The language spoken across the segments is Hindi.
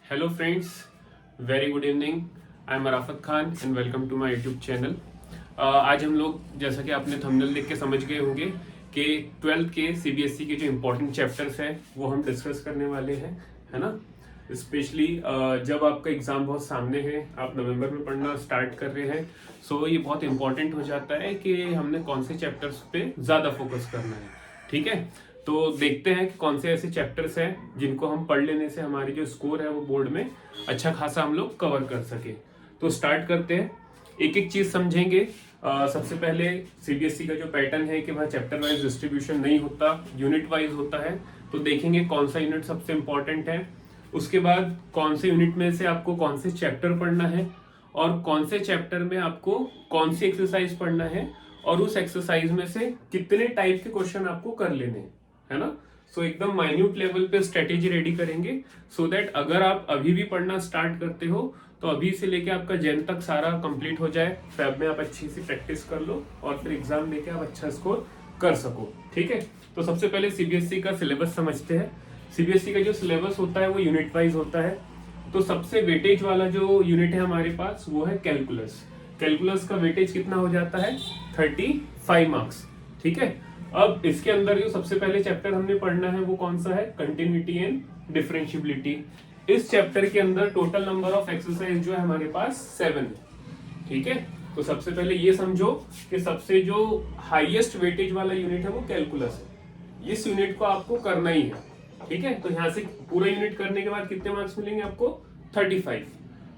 Hello friends, very good evening. I am Arafat Khan and welcome to my YouTube channel. आज हम लोग जैसा कि आपने थंबनेल देख के समझ गए होंगे कि 12th के सीबीएसई के जो इम्पोर्टेंट चैप्टर्स हैं वो हम डिस्कस करने वाले हैं, है ना। स्पेशली जब आपका एग्ज़ाम बहुत सामने है, आप नवंबर में पढ़ना स्टार्ट कर रहे हैं, सो ये बहुत इंपॉर्टेंट हो जाता है कि हमने कौन से चैप्टर्स पे ज़्यादा फोकस करना है। ठीक है, तो देखते हैं कि कौन से ऐसे चैप्टर्स हैं जिनको हम पढ़ लेने से हमारी जो स्कोर है वो बोर्ड में अच्छा खासा हम लोग कवर कर सके। तो स्टार्ट करते हैं, एक एक चीज समझेंगे। सबसे पहले सीबीएसई का जो पैटर्न है कि वह चैप्टर वाइज डिस्ट्रीब्यूशन नहीं होता, यूनिट वाइज होता है। तो देखेंगे कौन सा यूनिट सबसे इंपॉर्टेंट है, उसके बाद कौन से यूनिट में से आपको कौन से चैप्टर पढ़ना है और कौन से चैप्टर में आपको कौन सी एक्सरसाइज पढ़ना है और उस एक्सरसाइज में से कितने टाइप के क्वेश्चन आपको कर लेने हैं, है ना। सो एकदम माइन्यूट लेवल पे स्ट्रेटेजी रेडी करेंगे सो दैट अगर आप अभी भी पढ़ना स्टार्ट करते हो तो अभी से लेके आपका जैन तक सारा कंप्लीट हो जाए, फैब में आप अच्छी सी प्रैक्टिस कर लो और फिर एग्जाम लेके आप अच्छा स्कोर कर सको। ठीक है, तो सबसे पहले सीबीएसई का सिलेबस समझते हैं। सीबीएसई का जो सिलेबस होता है वो यूनिट वाइज होता है। तो सबसे वेटेज वाला जो यूनिट है हमारे पास वो है कैलकुलस। कैलकुलस का वेटेज कितना हो जाता है? 35 मार्क्स। ठीक है, अब इसके अंदर जो सबसे पहले चैप्टर हमने पढ़ना है वो कौन सा है? Continuity and differentiability. इस चैप्टर के अंदर टोटल नंबर ऑफ एक्सरसाइज जो है हमारे पास 7 है। ठीक है, तो सबसे पहले ये समझो कि सबसे जो हाईएस्ट वेटेज वाला यूनिट है वो कैलकुलस है। इस यूनिट को आपको करना ही है। ठीक है, तो यहाँ से पूरा यूनिट करने के बाद कितने मार्क्स मिलेंगे आपको? 35।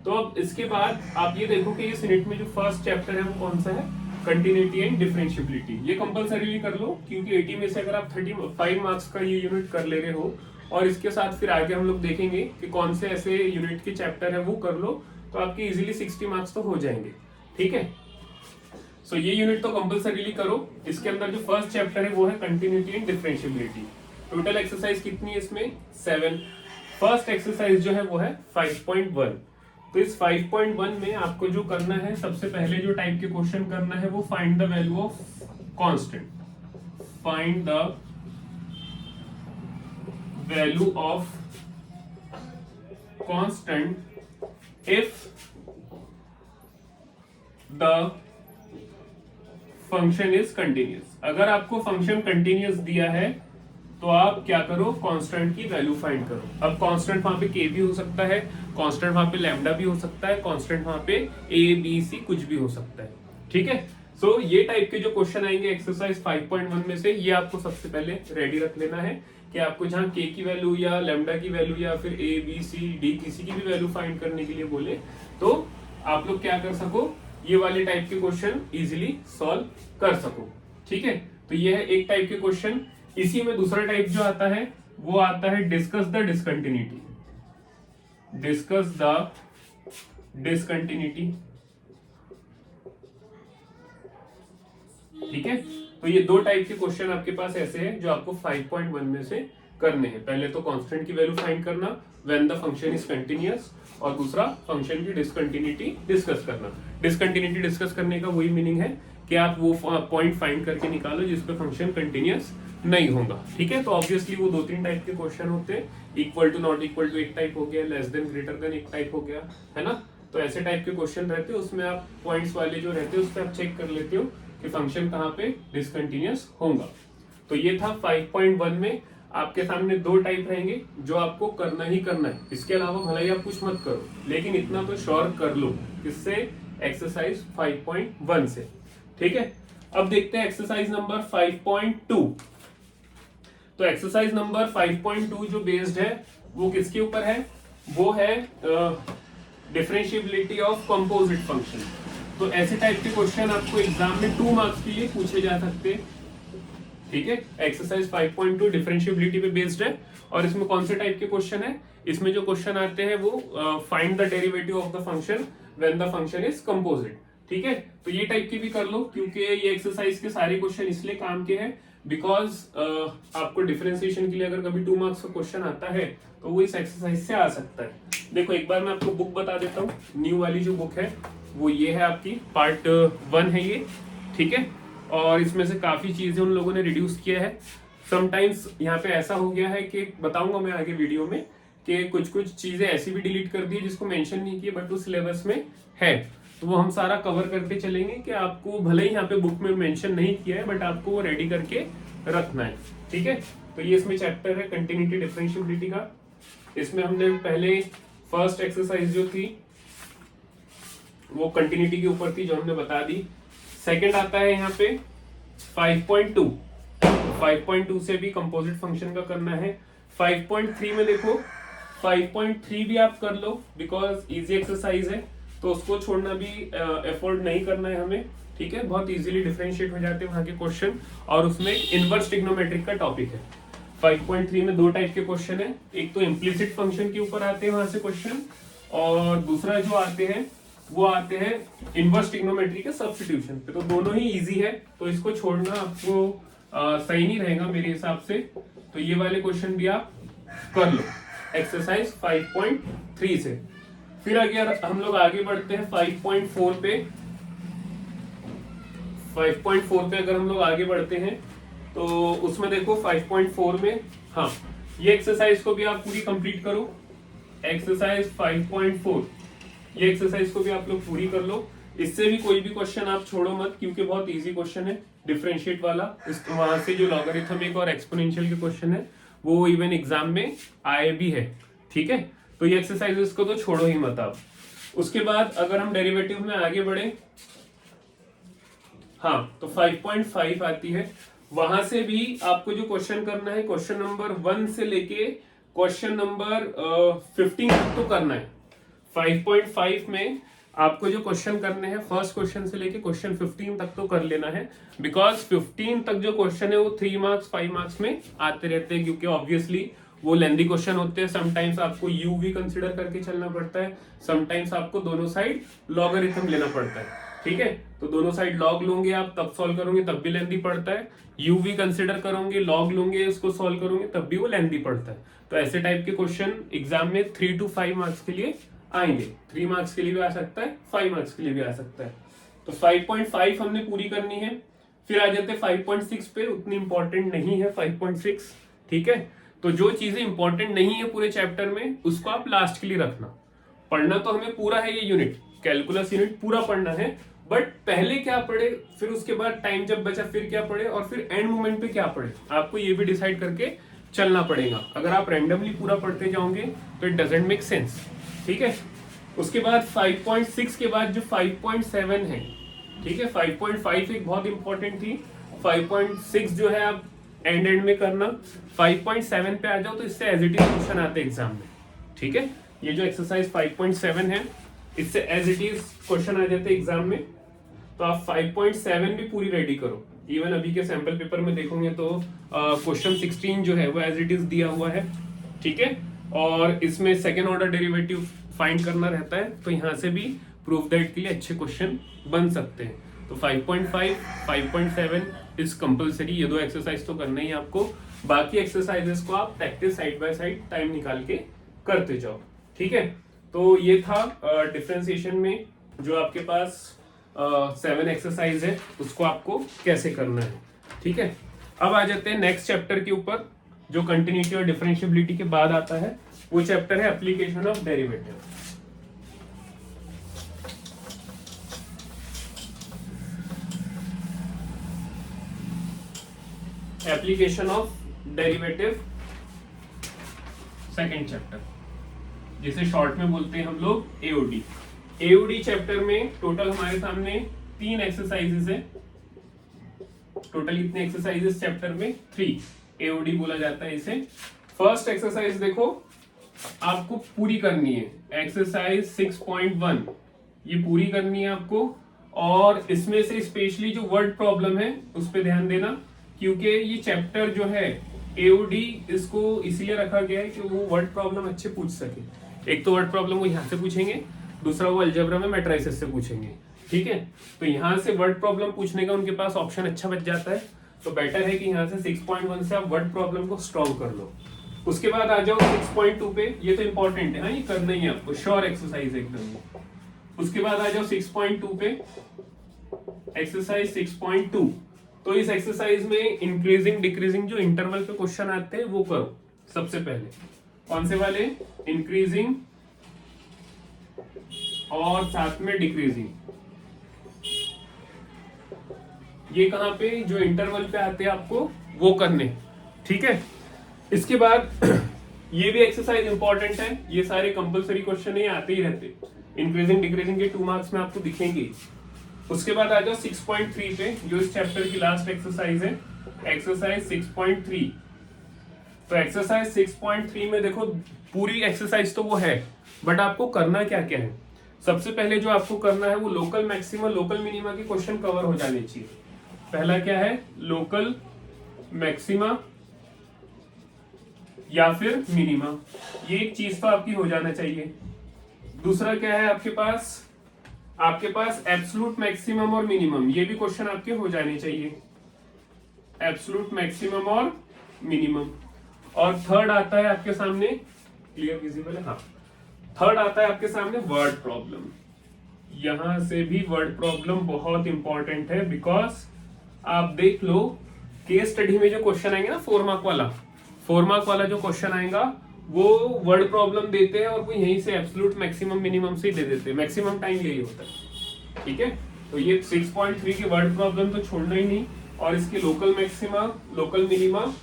तो अब इसके बाद आप ये देखो कि इस यूनिट में जो फर्स्ट चैप्टर है वो कौन सा है? Continuity and differentiability. ये कंपलसरीली कर लो क्योंकि 80 में से अगर आप 35 मार्क्स का ये यूनिट कर ले रहे हो और इसके साथ फिर आगे हम लोग देखेंगे कि कौन से ऐसे यूनिट के चैप्टर है वो कर लो तो आपके इजीली 60 मार्क्स तो हो जाएंगे। ठीक है, सो ये यूनिट तो कंपलसरीली करो। इसके अंदर जो फर्स्ट चैप्टर है वो है continuity and differentiability. Total exercise कितनी है इसमें? 7। फर्स्ट एक्सरसाइज जो है वो है 5.1। तो इस 5.1 में आपको जो करना है, सबसे पहले जो टाइप के क्वेश्चन करना है वो find the value of constant. Find the value of constant if the function is continuous. अगर आपको फंक्शन कंटिन्यूअस दिया है तो आप क्या करो? कांस्टेंट की वैल्यू फाइंड करो। अब कांस्टेंट वहां पे के भी हो सकता है, कांस्टेंट वहां पे लैम्डा भी हो सकता है, कांस्टेंट वहां पे ए बी सी कुछ भी हो सकता है। ठीक है, सो ये टाइप के जो क्वेश्चन आएंगे एक्सरसाइज 5.1 में से, ये आपको सबसे पहले रेडी रख लेना है कि आपको जहां के की वैल्यू या लैम्डा की वैल्यू या फिर ए बी सी डी किसी की भी वैल्यू फाइंड करने के लिए बोले तो आप लोग क्या कर सको, ये वाले टाइप के क्वेश्चन इजीली सॉल्व कर सको। ठीक है, तो ये है एक टाइप के क्वेश्चन। इसी में दूसरा टाइप जो आता है वो आता है discuss the discontinuity. Discuss the discontinuity. ठीक है, तो ये दो टाइप के क्वेश्चन आपके पास ऐसे हैं जो आपको 5.1 में से करने हैं। पहले तो कांस्टेंट की वैल्यू फाइंड करना when the function is continuous, और दूसरा फंक्शन की डिसकंटिन्यूटी डिस्कस करना। डिसकंटिन्यूटी डिस्कस करने का वही मीनिंग है कि आप वो पॉइंट फाइंड करके निकालो जिसपे फंक्शन कंटिन्यूअस नहीं होगा। ठीक है, तो ऑब्वियसली वो 2-3 टाइप के क्वेश्चन होते हैं। Equal to not equal to एक टाइप हो गया, लेस देन ग्रेटर देन एक टाइप हो गया, है ना। तो ऐसे टाइप के क्वेश्चन रहते हैं, उसमें आप पॉइंट्स वाले जो रहते हैं उस पर आप चेक कर लेते हो कि फंक्शन कहाँ पे डिसकंटिन्यूअस होगा। तो ये था 5.1 में। आपके सामने दो टाइप रहेंगे जो आपको करना ही करना है, इसके अलावा भले ही आप कुछ मत करो, लेकिन इतना तो श्योर कर लो। किससे? एक्सरसाइज 5.1 से। ठीक है, अब देखते हैं एक्सरसाइज नंबर 5.2। तो एक्सरसाइज नंबर 5.2 जो बेस्ड है वो किसके ऊपर है? वो है डिफरेंशियबिलिटी ऑफ कंपोजिट फंक्शन। तो ऐसे टाइप के क्वेश्चन आपको एग्जाम में 2 मार्क्स के लिए पूछे जा सकते हैं। ठीक है, एक्सरसाइज 5.2 डिफरेंशियबिलिटी पे बेस्ड है और इसमें कौन से टाइप के क्वेश्चन है? इसमें जो क्वेश्चन आते हैं वो find the derivative of the function when the function is composite. ठीक है, तो ये टाइप की भी कर लो क्योंकि ये एक्सरसाइज के सारे क्वेश्चन इसलिए काम के हैं बिकॉज आपको डिफरेंशिएशन के लिए अगर कभी 2 मार्क्स का क्वेश्चन आता है तो वो इस एक्सरसाइज से आ सकता है। देखो एक बार मैं आपको बुक बता देता हूँ। न्यू वाली जो बुक है वो ये है, आपकी पार्ट 1 है ये। ठीक है, और इसमें से काफी चीजें उन लोगों ने रिड्यूस किया है। समटाइम्स यहाँ पे ऐसा हो गया है कि बताऊंगा मैं आगे वीडियो में कि कुछ कुछ चीजें ऐसी भी डिलीट कर दी जिसको मेंशन नहीं किए बट उस सिलेबस में है, तो वो हम सारा कवर करके चलेंगे कि आपको भले ही यहाँ पे बुक में मेंशन नहीं किया है बट आपको वो रेडी करके रखना है। ठीक है, तो ये इसमें चैप्टर है कंटिन्यूटी डिफरेंशिएबिलिटी का। इसमें हमने पहले फर्स्ट एक्सरसाइज जो थी वो कंटिन्यूटी के ऊपर थी जो हमने बता दी। सेकंड आता है यहाँ पे 5.2, 5.2 से भी कंपोजिट फंक्शन का करना है। 5.3 में देखो 5.3 भी आप कर लो बिकॉज इजी एक्सरसाइज है, तो उसको छोड़ना भी एफोर्ड नहीं करना है हमें। ठीक है, बहुत इजीली डिफरेंशिएट हो जाते हैं वहां के क्वेश्चन, और उसमें इनवर्स ट्रिग्नोमेट्रिक का टॉपिक है। 5.3 में दो टाइप के क्वेश्चन है, एक तो इम्प्लिसिट फंक्शन के ऊपर आते हैं वहां से क्वेश्चन, और दूसरा जो आते हैं वो आते हैं इनवर्स ट्रिग्नोमेट्री के सब्स्टिट्यूशन पे। तो दोनों ही इजी है, तो इसको छोड़ना आपको सही नहीं रहेगा मेरे हिसाब से। तो ये वाले क्वेश्चन भी आप कर लो एक्सरसाइज 5.3 से। फिर अगर हम लोग आगे बढ़ते हैं 5.4 पे, 5.4 पे अगर हम लोग आगे बढ़ते हैं तो उसमें देखो 5.4 में, हाँ ये एक्सरसाइज को भी आप पूरी कंप्लीट करो। एक्सरसाइज 5.4 ये एक्सरसाइज को भी आप लोग पूरी कर लो। इससे भी कोई भी क्वेश्चन आप छोड़ो मत, क्योंकि बहुत इजी क्वेश्चन है डिफरेंशिएट वाला। वहां से जो लॉगरिथमिक और एक्सपोनेंशियल के क्वेश्चन है वो इवन एग्जाम में आए भी है। ठीक है, तो ये एक्सरसाइजेस को तो छोड़ो ही मत आप। उसके बाद अगर हम डेरिवेटिव में आगे बढ़े, हाँ तो 5.5 आती है। वहां से भी आपको जो क्वेश्चन करना है क्वेश्चन नंबर 1 से लेके क्वेश्चन नंबर 15 तक तो करना है। 5.5 में आपको जो क्वेश्चन करने हैं फर्स्ट क्वेश्चन से लेके क्वेश्चन 15 तक तो कर लेना है, बिकॉज 15 तक जो क्वेश्चन है वो 3 मार्क्स 5 मार्क्स में आते रहते हैं, क्योंकि ऑब्वियसली वो लेंदी क्वेश्चन होते हैं। समटाइम्स आपको यू भी कंसिडर करके चलना पड़ता है, समटाइम्स आपको दोनों साइड लॉगरिथम लेना पड़ता है। ठीक है, तो दोनों साइड लॉग लोगे आप तब सॉल्व करोगे तब भी लेंदी पड़ता है, यू भी कंसिडर करोगे लॉग लोगे उसको सॉल्व करोगे तब भी वो लेंदी पड़ता है। तो ऐसे टाइप के क्वेश्चन एग्जाम में 3 to 5 मार्क्स के लिए आएंगे। 3 मार्क्स के लिए भी आ सकता है, 5 मार्क्स के लिए भी आ सकता है। तो 5.5 हमने पूरी करनी है। फिर आ जाते हैं 5.6 पे, उतनी इंपॉर्टेंट नहीं है 5.6। ठीक है, तो जो चीजें इंपॉर्टेंट नहीं है पूरे चैप्टर में उसको आप लास्ट के लिए रखना। पढ़ना तो हमें पूरा है, ये यूनिट कैलकुलस यूनिट पूरा पढ़ना है, बट पहले क्या पढ़े फिर उसके बाद टाइम जब बचा फिर क्या पढ़े और फिर एंड मोमेंट पे क्या पढ़े, आपको ये भी डिसाइड करके चलना पड़ेगा। अगर आप रैंडमली पूरा पढ़ते जाओगे तो इट डजंट मेक सेंस। ठीक है, उसके बाद 5.6 के बाद जो 5.7 है, ठीक है 5.5 एक बहुत इंपॉर्टेंट थी, 5.6 जो है आप एंड में करना। 5.7 पे आ जाओ तो इससे एज इट इज क्वेश्चन आते हैं एग्जाम में। ठीक है, ये जो एक्सरसाइज 5.7 है इससे एज इट इज क्वेश्चन आ जाते हैं एग्जाम में, तो आप 5.7 भी पूरी रेडी करो। इवन अभी के सैंपल पेपर में देखोगे तो क्वेश्चन 16 जो है वो एज इट इज दिया हुआ है। ठीक है, और इसमें सेकेंड ऑर्डर डेरिवेटिव फाइंड करना रहता है, तो यहाँ से भी प्रूफ दैट के लिए अच्छे क्वेश्चन बन सकते हैं। तो 5.5 5.7 इज कंपलसरी, ये दो एक्सरसाइज तो करना ही आपको। बाकी एक्सरसाइजेस को आप practice side by side time निकाल के करते जाओ। ठीक है, तो ये था डिफरेंशिएशन में जो आपके पास 7 एक्सरसाइज है उसको आपको कैसे करना है। ठीक है, अब आ जाते हैं नेक्स्ट चैप्टर के ऊपर जो कंटिन्यूटी और डिफरेंशिएबिलिटी के बाद आता है। वो चैप्टर है application of derivative. Application of derivative second chapter, जिसे शॉर्ट में बोलते हैं हम लोग एओडी। एओडी चैप्टर में टोटल हमारे सामने 3 एक्सरसाइजेस है। टोटल कितने एक्सरसाइजेस चैप्टर में? 3। एओडी बोला जाता है इसे। फर्स्ट एक्सरसाइज देखो आपको पूरी करनी है, एक्सरसाइज 6.1 ये पूरी करनी है आपको। और इसमें से स्पेशली जो वर्ड प्रॉब्लम है उस पर ध्यान देना, क्योंकि ये चैप्टर जो है एओडी इसको इसलिए रखा गया है कि वो वर्ड प्रॉब्लम अच्छे पूछ सके। एक तो वर्ड प्रॉब्लम वो यहाँ से पूछेंगे, दूसरा वो अलजेब्रा में मैट्रिसेस से पूछेंगे। ठीक है, तो यहाँ से वर्ड प्रॉब्लम पूछने का उनके पास ऑप्शन अच्छा बच जाता है, तो बेटर है कि यहाँ से 6.1 से आप वर्ड प्रॉब्लम को स्ट्रॉन्ग कर लो। उसके बाद आ जाओ 6.2 पे, ये तो इंपॉर्टेंट है, हाँ ये करना ही है आपको, श्योर एक्सरसाइज एकदम। उसके बाद आ जाओ 6.2 पे, एक्सरसाइज 6.2। तो इस एक्सरसाइज में इंक्रीजिंग डिक्रीजिंग जो इंटरवल पे क्वेश्चन आते हैं वो करो सबसे पहले। कौन से वाले? इंक्रीजिंग और साथ में डिक्रीजिंग। ये कहां पे? जो इंटरवल पे आते हैं आपको वो करने, ठीक है। इसके बाद ये भी एक्सरसाइज इंपॉर्टेंट है, ये सारे कंपलसरी क्वेश्चन ये आते ही रहते, इंक्रीजिंग डिक्रीजिंग के 2 मार्क्स में आपको दिखेंगे। उसके बाद आ जाओ 6.3 पे, जो इस चैप्टर की लास्ट एक्सरसाइज है, एक्सरसाइज 6.3। तो एक्सरसाइज 6.3 में देखो पूरी एक्सरसाइज तो वो है, बट आपको करना क्या क्या है। सबसे पहले जो आपको करना है वो लोकल मैक्सिमा लोकल मिनिमा के क्वेश्चन कवर हो जाने चाहिए। पहला क्या है? लोकल मैक्सिमा या फिर मिनिमा, ये एक चीज तो आपकी हो जाना चाहिए। दूसरा क्या है आपके पास एब्सोल्यूट मैक्सिमम और मिनिमम, ये भी क्वेश्चन आपके हो जाने चाहिए, एब्सोल्यूट मैक्सिमम और मिनिमम। और थर्ड आता है आपके सामने, क्लियर विजिबल है? हाँ, थर्ड आता है आपके सामने वर्ड प्रॉब्लम। यहां से भी वर्ड प्रॉब्लम बहुत इंपॉर्टेंट है, बिकॉज आप देख लो केस स्टडी में जो क्वेश्चन आएंगे ना 4 मार्क वाला जो क्वेश्चन आएगा वो वर्ड प्रॉब्लम देते हैं, और वो यहीं से एब्सोल्यूट मैक्सिमम मिनिमम से ही दे देते हैं, मैक्सिमम टाइम यही होता है, ठीक है। तो ये 6.3 की वर्ड प्रॉब्लम तो छोड़ना ही नहीं, और इसकी local maxima local minima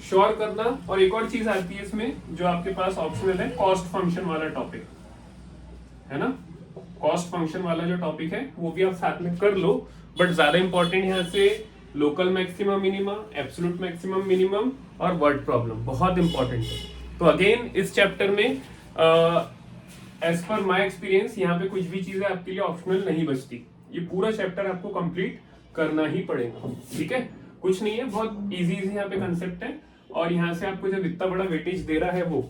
sure करना। और एक और चीज आती है इसमें जो आपके पास ऑप्शनल है, कॉस्ट फंक्शन वाला टॉपिक है ना, कॉस्ट फंक्शन वाला जो टॉपिक है वो भी आप साथ में कर लो। बट ज्यादा इंपॉर्टेंट यहाँ से local maximum minima, absolute maximum minimum और वर्ड प्रॉब्लम बहुत इंपॉर्टेंट है। तो अगेन इस चैप्टर में एज पर माय एक्सपीरियंस यहाँ पे कुछ भी चीजें आपके लिए ऑप्शनल नहीं बचती, ये पूरा चैप्टर आपको कंप्लीट करना ही पड़ेगा, ठीक है। कुछ नहीं है, बहुत इजी यहाँ पे कंसेप्ट है। और यहाँ से आपको जब इतना बड़ा वेटेज दे रहा है वो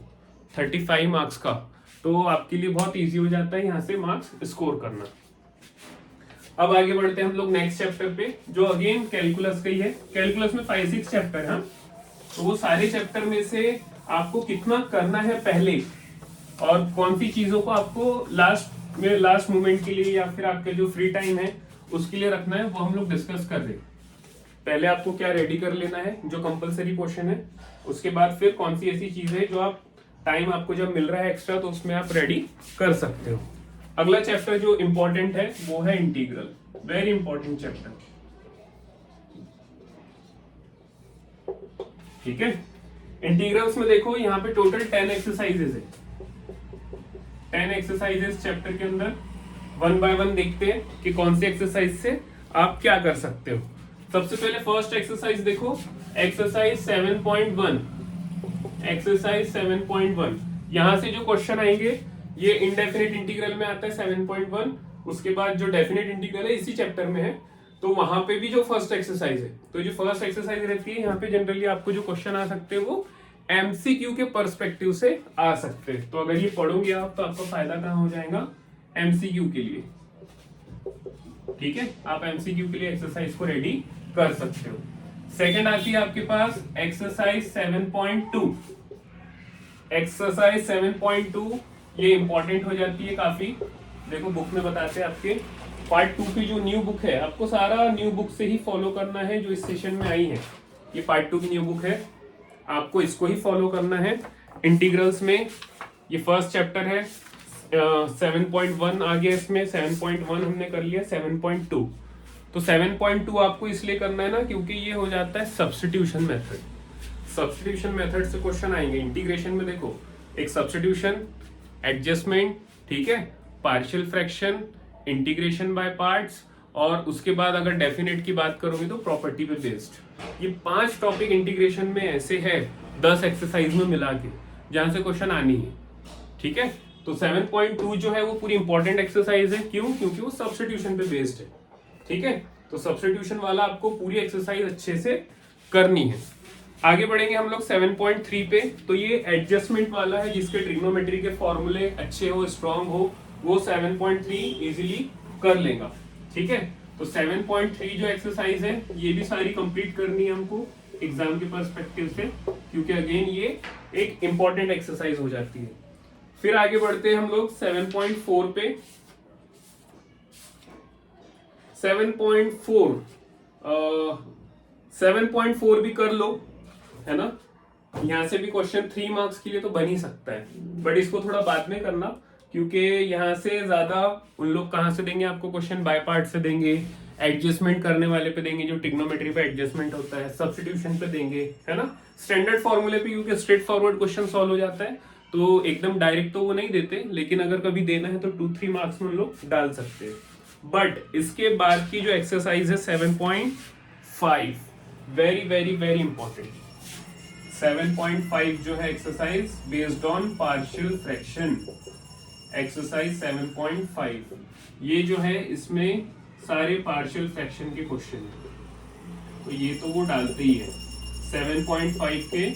35 मार्क्स का, तो आपके लिए बहुत इजी हो जाता है यहाँ से मार्क्स स्कोर करना। अब आगे बढ़ते हैं हम लोग नेक्स्ट चैप्टर पे, जो अगेन कैलकुलस का ही है। कैलकुलस में 5-6 चैप्टर है, तो वो सारे चैप्टर में से आपको कितना करना है पहले, और कौन सी चीजों को आपको लास्ट मोमेंट के लिए या फिर आपके जो फ्री टाइम है उसके लिए रखना है, वो हम लोग डिस्कस कर रहे हैं। पहले आपको क्या रेडी कर लेना है, जो कंपलसरी पोर्शन है, उसके बाद फिर कौन सी ऐसी चीज है जो आप टाइम आपको जब मिल रहा है एक्स्ट्रा तो उसमें आप रेडी कर सकते हो। अगला चैप्टर जो इंपॉर्टेंट है वो है इंटीग्रल, वेरी इंपॉर्टेंट चैप्टर, ठीक है। इंटीग्रल्स में देखो यहाँ पे टोटल 10 एक्सरसाइजेस है, 10 एक्सरसाइजेस चैप्टर के अंदर। 1 बाय 1 देखते हैं कि कौन सी एक्सरसाइज से आप क्या कर सकते हो। सबसे पहले फर्स्ट एक्सरसाइज देखो, एक्सरसाइज 7.1, एक्सरसाइज 7.1। यहां से जो क्वेश्चन आएंगे ये इनडेफिनेट इंटीग्रल में आता है 7.1, उसके बाद जो डेफिनेट इंटीग्रल है इसी चैप्टर में है, तो वहां पे भी जो फर्स्ट एक्सरसाइज है, तो जो फर्स्ट एक्सरसाइज रहती है यहाँ पे जनरली आपको जो क्वेश्चन आ सकते हैं वो एमसीक्यू के पर्सपेक्टिव से आ सकते हैं। तो अगर ये पढ़ोगे आप तो आपको फायदा कहाँ हो जाएगा? एमसीक्यू के लिए, ठीक है। आप एमसीक्यू के लिए एक्सरसाइज को रेडी कर सकते हो। सेकंड आती है आपके पास एक्सरसाइज 7.2। एक्सरसाइज 7.2 ये इंपॉर्टेंट हो जाती है काफी। देखो बुक में बताते हैं आपके पार्ट 2 की जो न्यू बुक है, आपको सारा न्यू बुक से ही फॉलो करना है जो इस सेशन में आई है। ये पार्ट 2 की न्यू बुक है, आपको इसको ही फॉलो करना है। इंटीग्रल्स में ये फर्स्ट चैप्टर है, 7.1 आ गया इसमें, 7.1 हमने कर लिया, 7.2। तो 7.2 आपको इसलिए करना है ना क्योंकि ये हो जाता है सब्स्टिट्यूशन मेथड। सब्स्टिट्यूशन मेथड से क्वेश्चन आएंगे इंटीग्रेशन में। देखो एक सब्स्टिट्यूशन, एडजस्टमेंट, ठीक है, partial fraction, integration by parts, और उसके बाद अगर डेफिनेट की बात करोगे तो प्रॉपर्टी पे बेस्ड। ये 5 टॉपिक इंटीग्रेशन में ऐसे है 10 एक्सरसाइज में मिला के जहां से क्वेश्चन आनी है, ठीक है। तो 7.2 जो है वो पूरी इंपॉर्टेंट एक्सरसाइज है, क्यों? क्योंकि वो सब्स्टिट्यूशन पे बेस्ड है, ठीक है। तो सब्स्टिट्यूशन वाला आपको पूरी एक्सरसाइज अच्छे से करनी है। आगे बढ़ेंगे हम लोग 7.3 पे। तो ये एडजस्टमेंट वाला है, जिसके ट्रिग्नोमेट्री के फॉर्मूले अच्छे हो, स्ट्रांग हो, वो 7.3 इजीली कर लेगा, ठीक है। तो 7.3 जो एक्सरसाइज है ये भी सारी कंप्लीट करनी है हमको एग्जाम के पर्सपेक्टिव से, क्योंकि अगेन ये एक इंपॉर्टेंट एक्सरसाइज हो जाती है। फिर आगे बढ़ते हैं हम लोग 7.4 पे। 7.4 भी कर लो, है ना। यहाँ से भी क्वेश्चन 3 मार्क्स के लिए तो बन ही सकता है, बट इसको थोड़ा बाद में करना, क्योंकि यहाँ से ज्यादा उन लोग कहाँ से देंगे आपको क्वेश्चन, बाय पार्ट से देंगे, एडजस्टमेंट करने वाले पे देंगे, जो ट्रिग्नोमेट्री पे एडजस्टमेंट होता है, सब्स्टिट्यूशन पे देंगे, है ना, स्टैंडर्ड फॉर्मूले पे, क्योंकि स्ट्रेट फॉरवर्ड क्वेश्चन सॉल्व हो जाता है, तो एकदम डायरेक्ट तो वो नहीं देते, लेकिन अगर कभी देना है तो 2-3 मार्क्स में लोग डाल सकते हैं। बट इसके बाद की जो एक्सरसाइज है 7.5, वेरी वेरी वेरी इंपॉर्टेंट। 7.5 जो है exercise based on partial fraction, exercise 7.5, ये जो है इसमें सारे पार्शियल फ्रैक्शन के क्वेश्चन है, तो ये तो वो डालते ही है। 7.5 के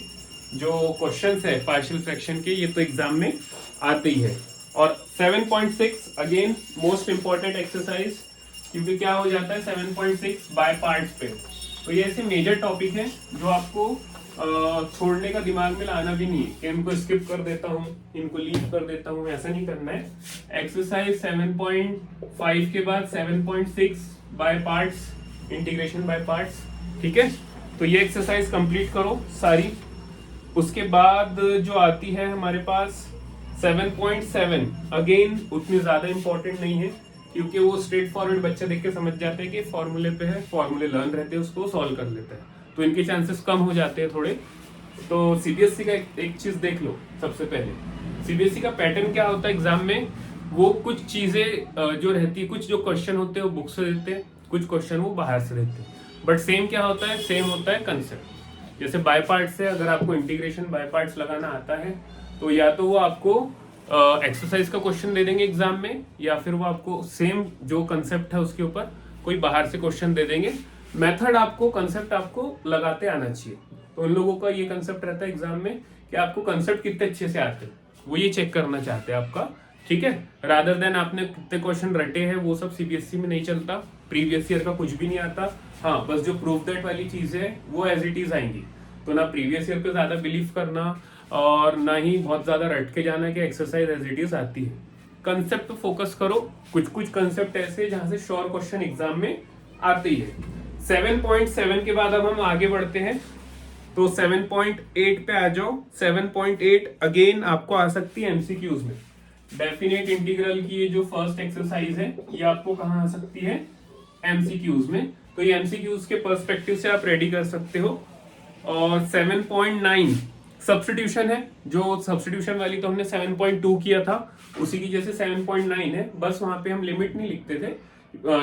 जो क्वेश्चंस है पार्शियल फ्रैक्शन के, ये तो एग्जाम में आते ही है। और 7.6 अगेन मोस्ट इंपॉर्टेंट एक्सरसाइज, क्योंकि क्या हो जाता है 7.6 बाय पार्ट्स पे, तो ये ऐसे मेजर टॉपिक है जो आपको छोड़ने का दिमाग में लाना भी नहीं है कि इनको स्किप कर देता हूँ, इनको लीव कर देता हूँ, ऐसा नहीं करना है। एक्सरसाइज 7.5 के बाद 7.6 by parts, integration by parts, ठीक है। तो ये एक्सरसाइज कंप्लीट करो सारी। उसके बाद जो आती है हमारे पास 7.7, अगेन उतनी ज्यादा इंपॉर्टेंट नहीं है, क्योंकि वो स्ट्रेट फॉरवर्ड बच्चे देख के समझ जाते हैं कि फॉर्मूले पे है, फॉर्मूले लर्न रहते हैं, उसको सॉल्व कर लेते हैं, तो इनके चांसेस कम हो जाते हैं थोड़े। तो सीबीएसई का एक चीज देख लो सबसे पहले, सीबीएसई का पैटर्न क्या होता है एग्जाम में, वो कुछ चीजें जो रहती है, कुछ जो क्वेश्चन होते हैं वो बुक से देते हैं, कुछ क्वेश्चन वो बाहर से देते हैं, बट सेम क्या होता है, सेम होता है कंसेप्ट। जैसे बाय पार्ट्स से अगर आपको इंटीग्रेशन बाय पार्ट्स लगाना आता है, तो या तो वो आपको एक्सरसाइज का क्वेश्चन दे देंगे एग्जाम में, या फिर वो आपको सेम जो कंसेप्ट है उसके ऊपर कोई बाहर से क्वेश्चन दे देंगे। मेथड आपको, कंसेप्ट आपको लगाते आना चाहिए। तो उन लोगों का ये कंसेप्ट रहता है एग्जाम में कि आपको कंसेप्ट कितने अच्छे से आते हैं, वो ये चेक करना चाहते हैं आपका, ठीक है, रादर देन आपने कितने क्वेश्चन रटे हैं, वो सब सीबीएसई में नहीं चलता, प्रीवियस ईयर का कुछ भी नहीं आता। हाँ, बस जो प्रूफ दैट वाली चीज है वो एज इट इज आएंगी, तो ना प्रीवियस ईयर पे ज्यादा बिलीव करना और ना ही बहुत ज्यादा रट के जाना कि एक्सरसाइज एज इट इज आती है। कंसेप्ट पे फोकस करो, कुछ कुछ कंसेप्ट ऐसे जहां से श्योर क्वेश्चन एग्जाम में आते ही है। 7.7 के बाद अब हम आगे बढ़ते हैं, तो 7.8 पे आ जाओ। 7.8 अगेन आपको आ सकती है एमसीक्यूज में। डेफिनेट इंटीग्रल की ये जो फर्स्ट एक्सरसाइज है, ये आपको कहाँ आ सकती है, एमसीक्यूज में। तो ये एमसीक्यूज के पर्सपेक्टिव से आप रेडी कर सकते हो। और 7.9 सब्स्टिट्यूशन है, जो सब्स्टिट्यूशन वाली तो हमने 7.2 किया था, उसी की जैसे 7.9 है, बस वहां पे हम लिमिट नहीं लिखते थे,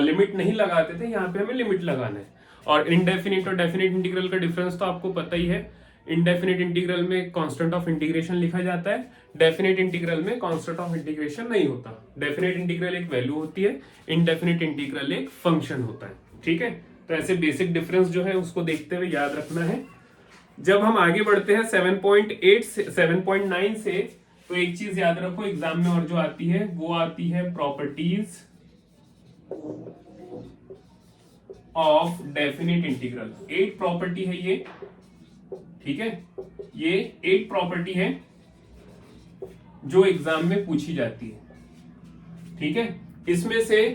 लिमिट नहीं लगाते थे, यहाँ पे हमें लिमिट लगाना है। और इनडेफिनिट और डेफिनेट इंटीग्रल का डिफरेंस तो आपको पता ही है। इनडेफिनेट इंटीग्रल में कांस्टेंट ऑफ इंटीग्रेशन लिखा जाता है, डेफिनेट इंटीग्रल में कांस्टेंट ऑफ इंटीग्रेशन नहीं होता। डेफिनेट इंटीग्रल एक वैल्यू होती है, इनडेफिनेट इंटीग्रल एक फंक्शन होता है, ठीक है। तो ऐसे बेसिक डिफरेंस जो है उसको देखते हुए याद रखना है। जब हम आगे बढ़ते हैं 7.8 से 7.9 से, तो एक चीज याद रखो एग्जाम में और जो आती है वो आती है properties of definite integral. 8 property है ये, ठीक है, ये 8 प्रॉपर्टी है जो एग्जाम में पूछी जाती है, ठीक है। इसमें से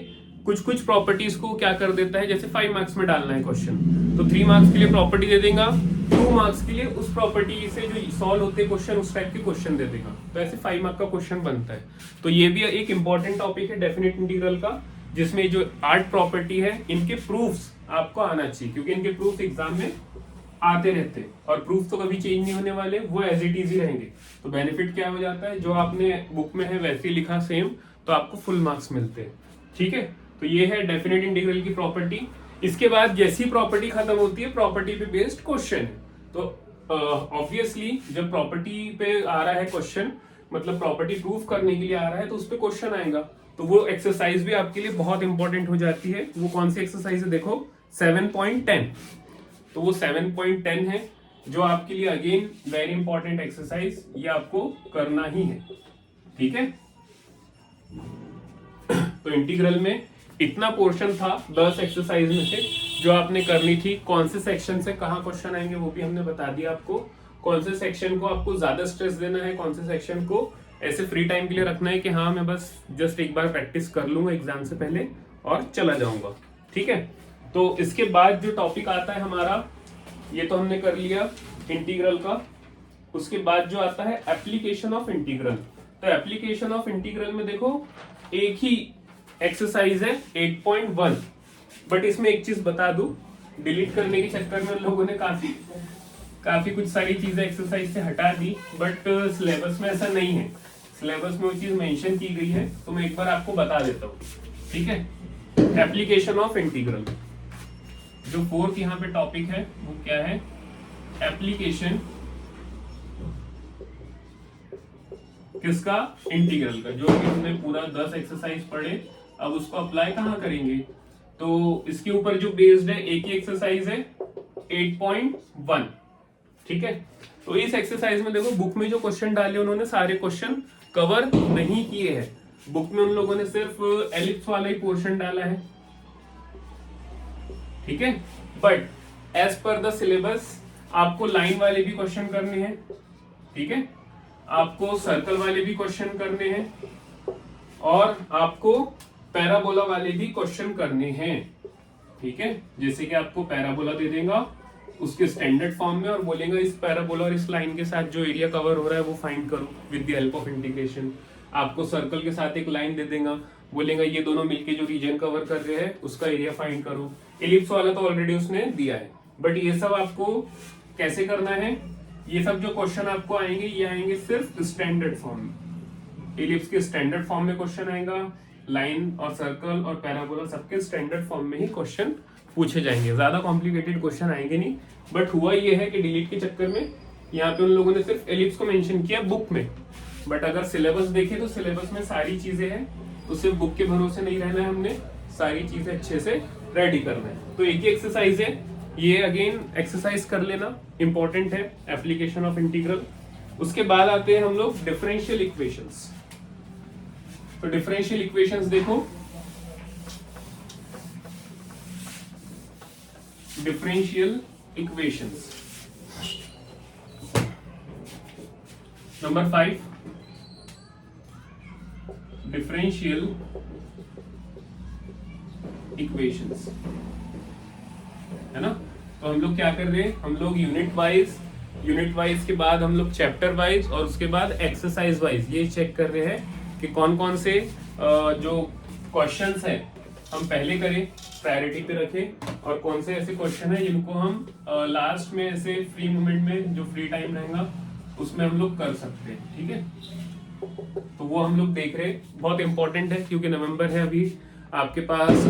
कुछ कुछ प्रॉपर्टीज को क्या कर देता है, जैसे 5 मार्क्स में डालना है क्वेश्चन, तो 3 मार्क्स के लिए प्रॉपर्टी दे देगा, 2 मार्क्स के लिए उस प्रॉपर्टी से जो सॉल्व होते हैं क्वेश्चन उस टाइप के क्वेश्चन दे देगा, तो ऐसे 5 मार्क का क्वेश्चन बनता है। तो ये भी एक इंपॉर्टेंट टॉपिक है डेफिनेट इंटीग्रल का, जिसमें जो 8 प्रॉपर्टी है इनके प्रूफ्स आपको आना चाहिए, क्योंकि इनके प्रूफ एग्जाम में आते रहते हैं और प्रूफ तो कभी चेंज नहीं होने वाले, वो एज इट इज ही रहेंगे। तो बेनिफिट क्या हो जाता है, जो आपने बुक में है वैसे ही लिखा सेम, तो आपको फुल मार्क्स मिलते हैं, ठीक है। तो ये है डेफिनेट इंटीग्रल की प्रॉपर्टी। इसके बाद जैसी प्रॉपर्टी खत्म होती है, प्रॉपर्टी पे बेस्ड क्वेश्चन है। तो ऑब्वियसली जब प्रॉपर्टी पे आ रहा है क्वेश्चन, मतलब प्रॉपर्टी प्रूफ करने के लिए आ रहा है, तो उस पर क्वेश्चन आएगा, तो वो एक्सरसाइज भी आपके लिए बहुत इंपॉर्टेंट हो जाती है। वो कौन सी एक्सरसाइज है देखो, 7.10। तो वो 7.10 है जो आपके लिए अगेन वेरी इंपॉर्टेंट एक्सरसाइज, ये आपको करना ही है, ठीक है। तो इंटीग्रल में इतना पोर्शन था 10 एक्सरसाइज में से जो आपने करनी थी। कौन से सेक्शन से कहाँ क्वेश्चन आएंगे वो भी हमने बता दिया आपको। कौन से सेक्शन को आपको ज्यादा स्ट्रेस देना है, कौन से सेक्शन को ऐसे फ्री टाइम के लिए रखना है कि हाँ मैं बस जस्ट एक बार प्रैक्टिस कर लूंगा एग्जाम से पहले और चला जाऊंगा, ठीक है। तो इसके बाद जो टॉपिक आता है हमारा, ये तो हमने कर लिया इंटीग्रल का, उसके बाद जो आता है एप्लीकेशन ऑफ इंटीग्रल। तो एप्लीकेशन ऑफ इंटीग्रल में देखो एक ही एक्सरसाइज है 8.1, बट इसमें एक चीज बता दूं, डिलीट करने के चक्कर में लोगों ने काफी कुछ सारी चीजें एक्सरसाइज से हटा दी, बट सिलेबस में ऐसा नहीं है। सिलेबस में वो चीज मेंशन की गई है, तो मैं एक बार आपको बता देता हूँ, ठीक है। एप्लीकेशन ऑफ इंटीग्रल, जो फोर्थ यहाँ पे टॉपिक है वो क्या है, एप्लीकेशन किसका, इंटीग्रल का। जो कि हमने पूरा 10 एक्सरसाइज पढ़े, अब उसको अप्लाई कहाँ करेंगे, तो इसके ऊपर जो बेस्ड है एक ही एक्सरसाइज है 8.1, ठीक है। तो इस एक्सरसाइज में देखो बुक में जो क्वेश्चन डाले उन्होंने सारे क्वेश्चन कवर नहीं किए हैं। बुक में उन लोगों ने सिर्फ एलिप्स वाला ही पोर्शन डाला है, ठीक है। But as per the syllabus आपको लाइन वाले भी क्वेश्चन करने हैं, ठीक है, आपको सर्कल वाले भी क्वेश्चन करने हैं और आपको पैराबोला वाले भी क्वेश्चन करने हैं, ठीक है। जैसे कि आपको पैराबोला दे देगा उसके स्टैंडर्ड फॉर्म में और बोलेगा इस पैराबोला और इस लाइन के साथ जो एरिया कवर हो रहा है वो फाइंड करो with the help of integration. आपको सर्कल के साथ एक लाइन दे देगा, बोलेगा ये दोनों मिलके जो रीजन कवर कर रहे हैं उसका एरिया फाइंड करो। एलिप्स वाला तो ऑलरेडी उसने दिया है, बट ये सब आपको कैसे करना है, ये सब जो क्वेश्चन आपको आएंगे ये आएंगे सिर्फ स्टैंडर्ड फॉर्म में। एलिप्स के स्टैंडर्ड फॉर्म में क्वेश्चन आएगा, लाइन और सर्कल और पैराबोला सबके स्टैंडर्ड फॉर्म में ही क्वेश्चन पूछे जाएंगे, ज्यादा कॉम्प्लिकेटेड क्वेश्चन आएंगे नहीं। बट हुआ ये है कि डिलीट के चक्कर में यहाँ पे उन लोगों ने सिर्फ एलिप्स को मेंशन किया बुक में, बट अगर सिलेबस देखे तो सिलेबस में सारी चीजें हैं, तो सिर्फ बुक के भरोसे नहीं रहना है, हमने सारी चीजें अच्छे से रेडी करना है। तो एक ही एक्सरसाइज है ये, अगेन एक्सरसाइज कर लेना, इंपॉर्टेंट है, एप्लीकेशन ऑफ इंटीग्रल। उसके बाद आते हैं हम लोग डिफरेंशियल इक्वेशंस। तो डिफरेंशियल इक्वेशंस देखो, differential equations number 5, differential equations, है ना। तो हम लोग क्या कर रहे हैं, हम लोग यूनिट वाइज के बाद हम लोग चैप्टर वाइज और उसके बाद एक्सरसाइज वाइज ये चेक कर रहे हैं कि कौन कौन से जो क्वेश्चंस हैं हम पहले करें, प्रायोरिटी पे रखें, और कौन से ऐसे क्वेश्चन है जिनको हम लास्ट में ऐसे फ्री मोमेंट में जो फ्री टाइम रहेगा उसमें हम लोग कर सकते हैं, ठीक है। तो वो हम लोग देख रहे हैं, बहुत इंपॉर्टेंट है क्योंकि नवंबर है अभी आपके पास,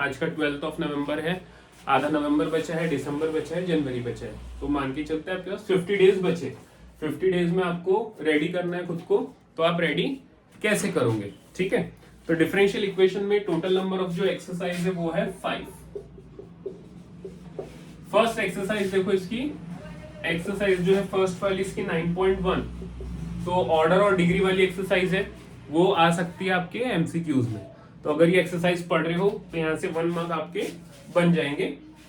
आज का 12 नवंबर है, आधा नवंबर बचा है, दिसंबर बचा है, जनवरी बचा है, तो मान के चलते हैं आपके पास 50 डेज बचे। 50 डेज में आपको रेडी करना है खुद को, तो आप रेडी कैसे करोगे, ठीक है। तो डिफरेंशियल इक्वेशन में टोटल नंबर ऑफ जो एक्सरसाइज है वो है 5। फर्स्ट एक्सरसाइज देखो, इसकी एक्सरसाइज जो है फर्स्ट वाली इसकी 9.1, तो ऑर्डर और डिग्री वाली एक्सरसाइज है, वो आ सकती है आपके एमसीक्यूज में। तो अगर ये एक्सरसाइज पढ़ रहे हो तो यहाँ से 1 मार्क आपके बन जाएंगे,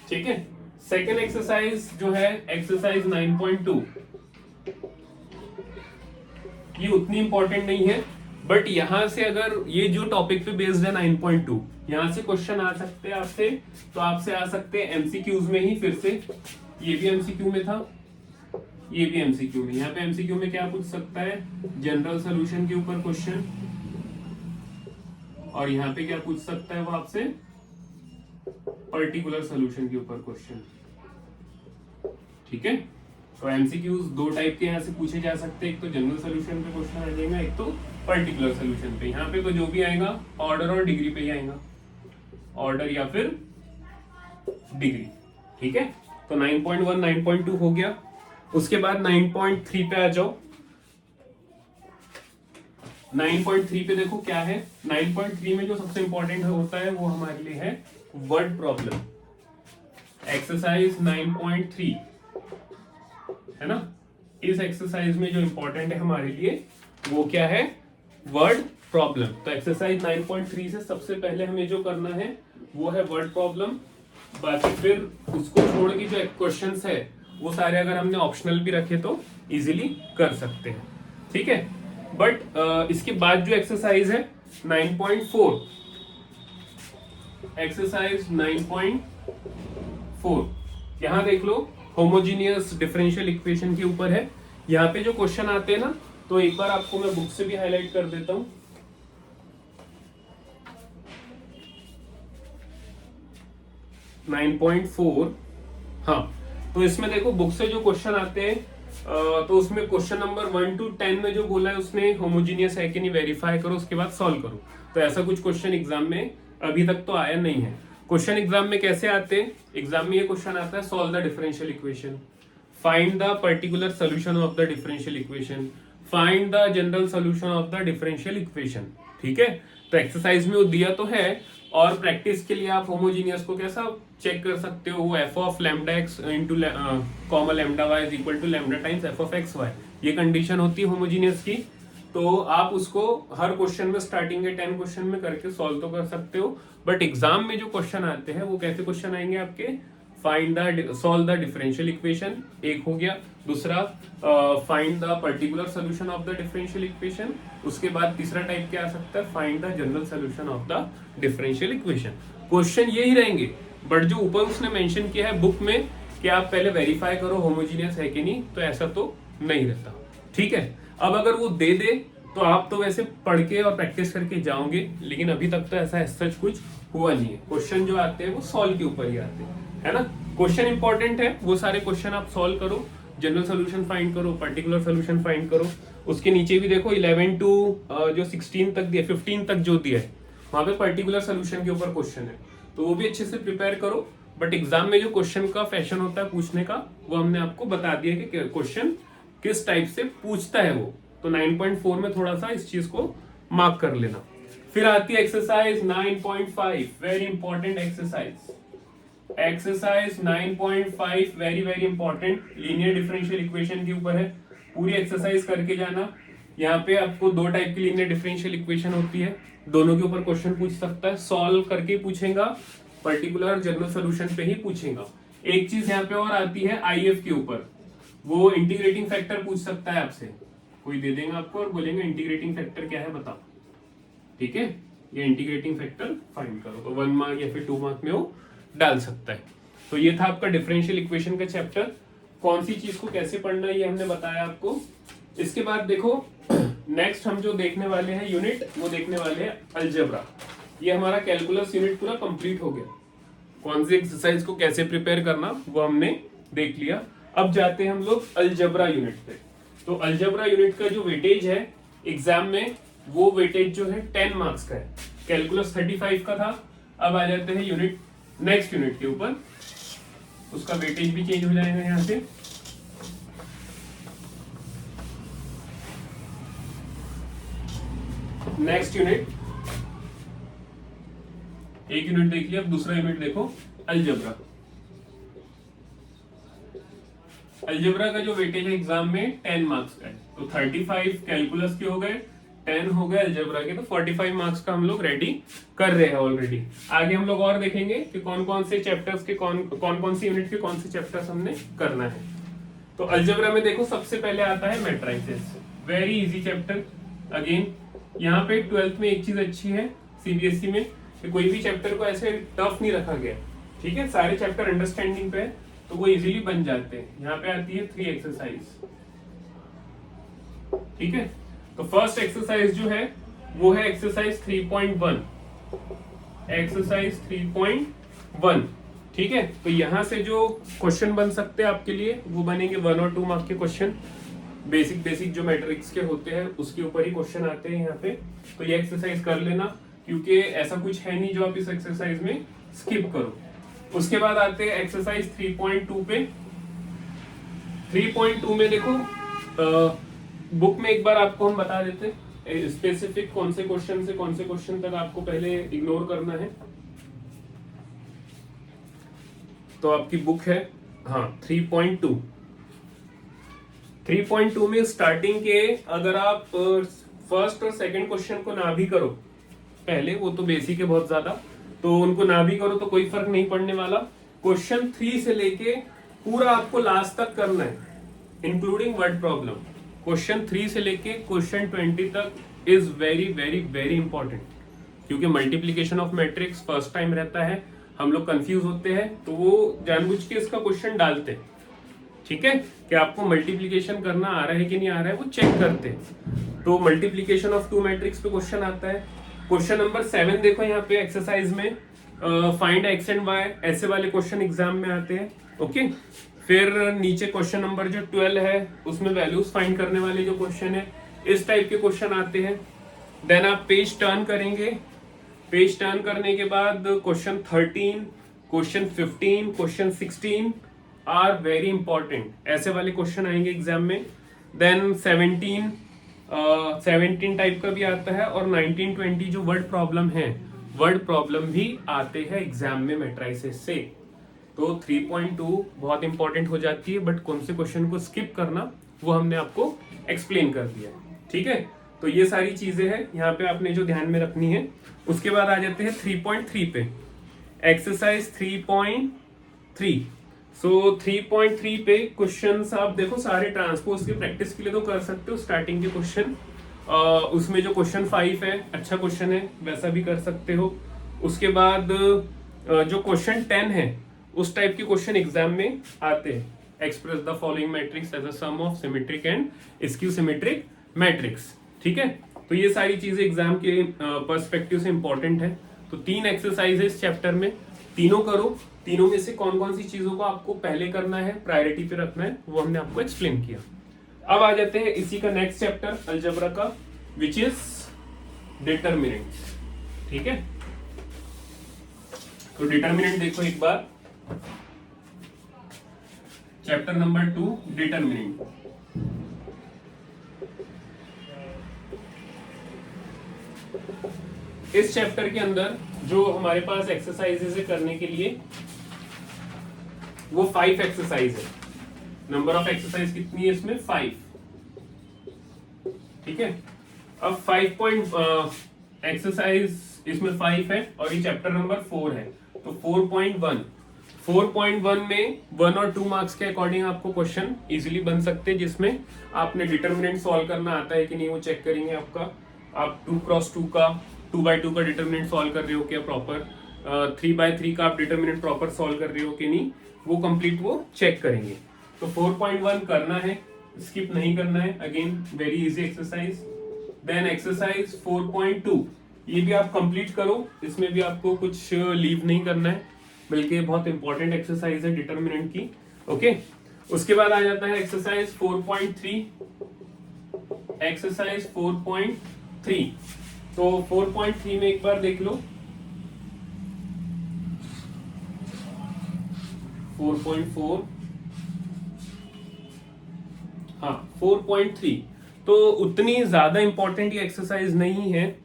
ठीक है। सेकेंड एक्सरसाइज जो है एक्सरसाइज 9.2, ये उतनी इंपॉर्टेंट नहीं है, बट यहां से अगर ये जो टॉपिक पे बेस्ड है 9.2, यहां से क्वेश्चन आ सकते हैं आपसे, तो आपसे आ सकते हैं एमसीक्यूज में ही। फिर से ये भी एमसीक्यू में था, ये भी एमसीक्यू में। यहाँ पे एमसीक्यू में क्या पूछ सकता है, जनरल सॉल्यूशन के ऊपर क्वेश्चन, और यहाँ पे क्या पूछ सकता है वो आपसे, पर्टिकुलर सॉल्यूशन के ऊपर क्वेश्चन, ठीक है। तो एमसीक्यूज 2 टाइप के यहाँ से पूछे जा सकते हैं, एक तो जनरल सॉल्यूशन पे क्वेश्चन आ जाएगा, एक तो पर्टिकुलर सॉल्यूशन पे। यहाँ पे तो जो भी आएगा ऑर्डर और डिग्री पे ही आएगा, ऑर्डर या फिर डिग्री, ठीक है। तो 9.1 9.2 हो गया। उसके बाद 9.3 पे आ जाओ। 9.3 पे देखो क्या है, 9.3 में जो सबसे इंपॉर्टेंट होता है वो हमारे लिए है वर्ड प्रॉब्लम। एक्सरसाइज 9.3 है ना, इस एक्सरसाइज में जो इंपॉर्टेंट है हमारे लिए वो क्या है, वर्ड प्रॉब्लम। तो एक्सरसाइज 9.3 से सबसे पहले हमें जो करना है वो है वर्ड प्रॉब्लम। बाकी फिर उसको छोड़ के जो क्वेश्चंस है वो सारे अगर हमने ऑप्शनल भी रखे तो इजीली कर सकते हैं, ठीक है। बट इसके बाद जो एक्सरसाइज है 9.4, एक्सरसाइज 9.4, यहां देख लो, होमोजीनियस डिफरेंशियल इक्वेशन के ऊपर है। यहाँ पे जो क्वेश्चन आते हैं ना, तो एक बार आपको मैं बुक से भी हाईलाइट कर देता हूँ। नाइन पॉइंट फोर, हाँ, तो इसमें देखो बुक से जो क्वेश्चन आते हैं, तो उसमें क्वेश्चन नंबर 1 to 10 में जो बोला है उसने होमोजीनियस है कि नहीं वेरीफाई करो, उसके बाद सॉल्व करो। तो ऐसा कुछ क्वेश्चन एग्जाम में अभी तक तो आया नहीं है। क्वेश्चन एग्जाम में कैसे आते हैं, एग्जाम में ये क्वेश्चन आता है solve the differential equation, find the particular solution of the differential equation, find the general solution of the differential equation. ठीक है, तो एक्सरसाइज में वो दिया तो है, और प्रैक्टिस के लिए आप होमोजीनियस को कैसा चेक कर सकते हो, f of lambda x into comma lambda y is equal to lambda times f of x y, ये कंडीशन होती है होमोजीनियस की। तो आप उसको हर क्वेश्चन में स्टार्टिंग के 10 क्वेश्चन में करके सॉल्व तो कर सकते हो, बट एग्जाम में जो क्वेश्चन आते हैं वो कैसे क्वेश्चन आएंगे आपके, find the solve the differential equation एक हो गया, दूसरा find the particular solution of the differential equation, उसके बाद तीसरा टाइप क्या आ सकता है, find the general solution of the differential equation. Question यही रहेंगे, बट जो ऊपर उसने मेंशन किया है बुक में कि आप पहले वेरीफाई करो होमोजीनियस है कि नहीं, तो ऐसा तो नहीं रहता। ठीक है, अब अगर वो दे दे तो आप तो वैसे पढ़ के और प्रैक्टिस करके जाओगे, लेकिन अभी तक तो ऐसा सच कुछ हुआ नहीं है। क्वेश्चन जो आते हैं वो सॉल्व के ऊपर ही आते हैं, है ना। क्वेश्चन इंपॉर्टेंट है, वो सारे क्वेश्चन आप सॉल्व करो, जनरल सोल्यूशन फाइंड करो, पर्टिकुलर सोल्यूशन फाइंड करो। उसके नीचे भी देखो 11 to जो 16 तक दिया, 15 तक जो दिया है वहां पे पर्टिकुलर सोल्यूशन के ऊपर क्वेश्चन है, तो वो भी अच्छे से प्रिपेयर करो। बट एग्जाम में जो क्वेश्चन का फैशन होता है पूछने का, वो हमने आपको बता दिया कि क्वेश्चन किस टाइप से पूछता है वो। तो 9.4 में थोड़ा सा इस चीज को मार्क कर लेना। फिर आती है exercise 9.5, very important exercise. Exercise 9.5 very very important, linear differential equation के ऊपर है। पूरी एक्सरसाइज करके जाना। यहाँ पे आपको दो टाइप की लीनियर डिफरेंशियल इक्वेशन होती है, दोनों के ऊपर क्वेश्चन पूछ सकता है, सॉल्व करके पूछेगा, पर्टिकुलर जनरल सोल्यूशन पे ही पूछेगा। एक चीज यहाँ पे और आती है आईएफ के ऊपर, वो इंटीग्रेटिंग फैक्टर पूछ सकता है आपसे, कोई दे देगा आपको और बोलेंगे इंटीग्रेटिंग फैक्टर क्या है बताओ। ठीक है, ये इंटीग्रेटिंग फैक्टर फाइंड करो, तो 1 मार्क या फिर 2 मार्क में वो डाल सकता है। तो ये था आपका डिफरेंशियल इक्वेशन का चैप्टर। कौन सी चीज को कैसे पढ़ना है ये हमने बताया आपको। इसके बाद देखो नेक्स्ट हम जो देखने वाले हैं यूनिट, वो देखने वाले हैं अलजेब्रा। ये हमारा कैलकुलस यूनिट पूरा कंप्लीट हो गया। कौन सी एक्सरसाइज को कैसे प्रिपेयर करना वो हमने देख लिया। अब जाते हैं हम लोग अलजेब्रा यूनिट पे। तो अलजेब्रा यूनिट का जो वेटेज है एग्जाम में, वो वेटेज जो है 10 मार्क्स का है। कैलकुलस 35 का था। अब आ जाते हैं यूनिट, नेक्स्ट यूनिट के ऊपर, उसका वेटेज भी चेंज हो जाएगा यहाँ से। नेक्स्ट यूनिट, एक यूनिट देख लिया, अब दूसरा यूनिट देखो अलजेब्रा। अलजेब्रा का जो वेटेज है एग्जाम में 10 मार्क्स का है। तो 35 कैलकुलस के हो गए, 10 हो गए अलजेब्रा के, तो 45 मार्क्स का हम लोग रेडी कर रहे हैं ऑलरेडी। आगे हम लोग और देखेंगे कि कौन कौन से चैप्टर्स के कौन सी यूनिट के कौन से चैप्टर्स हमने करना है। तो अलजेब्रा में देखो सबसे पहले आता है matrices, very easy chapter. Again यहाँ पे 12th में एक चीज अच्छी है सीबीएसई में कि कोई भी चैप्टर को ऐसे टफ नहीं रखा गया। ठीक है, सारे चैप्टर अंडरस्टैंडिंग पे है, तो वो इजीली बन जाते हैं। यहाँ पे आती है 3 एक्सरसाइज। ठीक है, तो फर्स्ट एक्सरसाइज जो है वो है एक्सरसाइज 3.1, एक्सरसाइज 3.1। ठीक है, तो यहां से जो क्वेश्चन बन सकते हैं आपके लिए वो बनेंगे 1 और 2 मार्क के क्वेश्चन। बेसिक जो मैट्रिक्स के होते हैं उसके ऊपर ही क्वेश्चन आते हैं यहाँ पे। तो ये एक्सरसाइज कर लेना, क्योंकि ऐसा कुछ है नहीं जो आप इस एक्सरसाइज में स्किप करो। उसके बाद आते हैं एक्सरसाइज 3.2 पे। 3.2 में देखो बुक में एक बार आपको हम बता देते हैं स्पेसिफिक कौन से क्वेश्चन से कौन से क्वेश्चन तक आपको पहले इग्नोर करना है। तो आपकी बुक है, हाँ 3.2। 3.2 में स्टार्टिंग के अगर आप फर्स्ट और सेकंड क्वेश्चन को ना भी करो पहले, वो तो बेसिक है बहुत ज्यादा, तो उनको ना भी करो तो कोई फर्क नहीं पड़ने वाला। क्वेश्चन 3 से लेके पूरा आपको लास्ट तक करना है, इंक्लूडिंग वर्ड प्रॉब्लम। क्वेश्चन 3 से लेके क्वेश्चन 20 तक is very very very important, क्योंकि multiplication of matrix first time रहता है, हम लोग कंफ्यूज होते हैं, तो वो जानबूझ के इसका क्वेश्चन डालते हैं। ठीक है, कि आपको मल्टीप्लीकेशन करना आ रहा है कि नहीं आ रहा है वो चेक करते हैं। तो मल्टीप्लीकेशन ऑफ टू मैट्रिक्स पे क्वेश्चन आता है। क्वेश्चन नंबर 7 देखो यहाँ पे एक्सरसाइज में, फाइंड एक्स एंड वाई, ऐसे वाले क्वेश्चन एग्जाम में आते हैं। ओके, फिर नीचे क्वेश्चन नंबर जो 12 है उसमें वैल्यूज फाइंड करने वाले जो क्वेश्चन है, इस टाइप के क्वेश्चन आते हैं। देन आप पेज टर्न करेंगे, पेज टर्न करने के बाद question 13, question 15, question 16 are very important, ऐसे वाले क्वेश्चन आएंगे एग्जाम में। देन 17 टाइप का भी आता है, और 19-20 जो वर्ड प्रॉब्लम है, वर्ड प्रॉब्लम भी आते हैं एग्जाम में मैट्रिसेस से। तो 3.2 बहुत इंपॉर्टेंट हो जाती है, बट कौन से क्वेश्चन को स्किप करना वो हमने आपको एक्सप्लेन कर दिया है। ठीक है, तो ये सारी चीजें हैं यहाँ पे आपने जो ध्यान में रखनी है। उसके बाद आ जाते हैं 3.3 पे, एक्सरसाइज 3.3। सो 3.3 पे क्वेश्चंस आप देखो सारे ट्रांसपोज की प्रैक्टिस के लिए तो कर सकते हो, स्टार्टिंग के क्वेश्चन। उसमें जो क्वेश्चन 5 है अच्छा क्वेश्चन है, वैसा भी कर सकते हो। उसके बाद जो क्वेश्चन 10 है उस टाइप के क्वेश्चन एग्जाम में आते हैं। Express the following matrix as a sum of symmetric and skew symmetric matrix. ठीक है, तो ये सारी चीजें एग्जाम के पर्सपेक्टिव से इंपॉर्टेंट है। तो 3 एक्सरसाइज इस चैप्टर में, तीनों करो। तीनों में से कौन कौन सी चीजों को आपको पहले करना है, प्रायोरिटी पे रखना है, वो हमने आपको एक्सप्लेन किया। अब आ जाते हैं इसी का नेक्स्ट चैप्टर अलजेब्रा का, विच इज डिटर्मिनेंट। ठीक है, तो डिटर्मिनेंट देखो एक बार, चैप्टर नंबर 2 डिटर्मिनेंट। इस चैप्टर के अंदर जो हमारे पास एक्सरसाइजेज है करने के लिए, वो 5 एक्सरसाइज है। नंबर ऑफ एक्सरसाइज कितनी है इसमें? 5। ठीक है, अब 5 एक्सरसाइज इसमें 5 है, और ये चैप्टर नंबर 4 है। तो 4.1 में 1 और 2 मार्क्स के अकॉर्डिंग आपको क्वेश्चन इजीली बन सकते हैं, जिसमें आपने डिटर्मिनेंट सॉल्व करना आता है कि नहीं वो चेक करेंगे आपका। आप 2x2 का 2x2 का डिटर्मिनेंट सॉल्व कर रहे हो क्या प्रॉपर, 3x3 का आप डिटर्मिनेंट प्रॉपर सॉल्व कर रहे हो कि नहीं, वो कंप्लीट वो चेक करेंगे। तो 4.1 करना है, स्किप नहीं करना है। Again very easy exercise. Then exercise 4.2, ये भी आप कंप्लीट करो, इसमें भी आपको कुछ लीव नहीं करना है, बल्कि बहुत इंपॉर्टेंट एक्सरसाइज है डिटर्मिनेंट की। ओके, उसके बाद आ जाता है एक्सरसाइज 4.3। एक्सरसाइज 4.3, तो 4.3 में एक बार देख लो, 4.4, हाँ 4.3, तो उतनी ज्यादा इंपॉर्टेंट ये एक्सरसाइज नहीं है,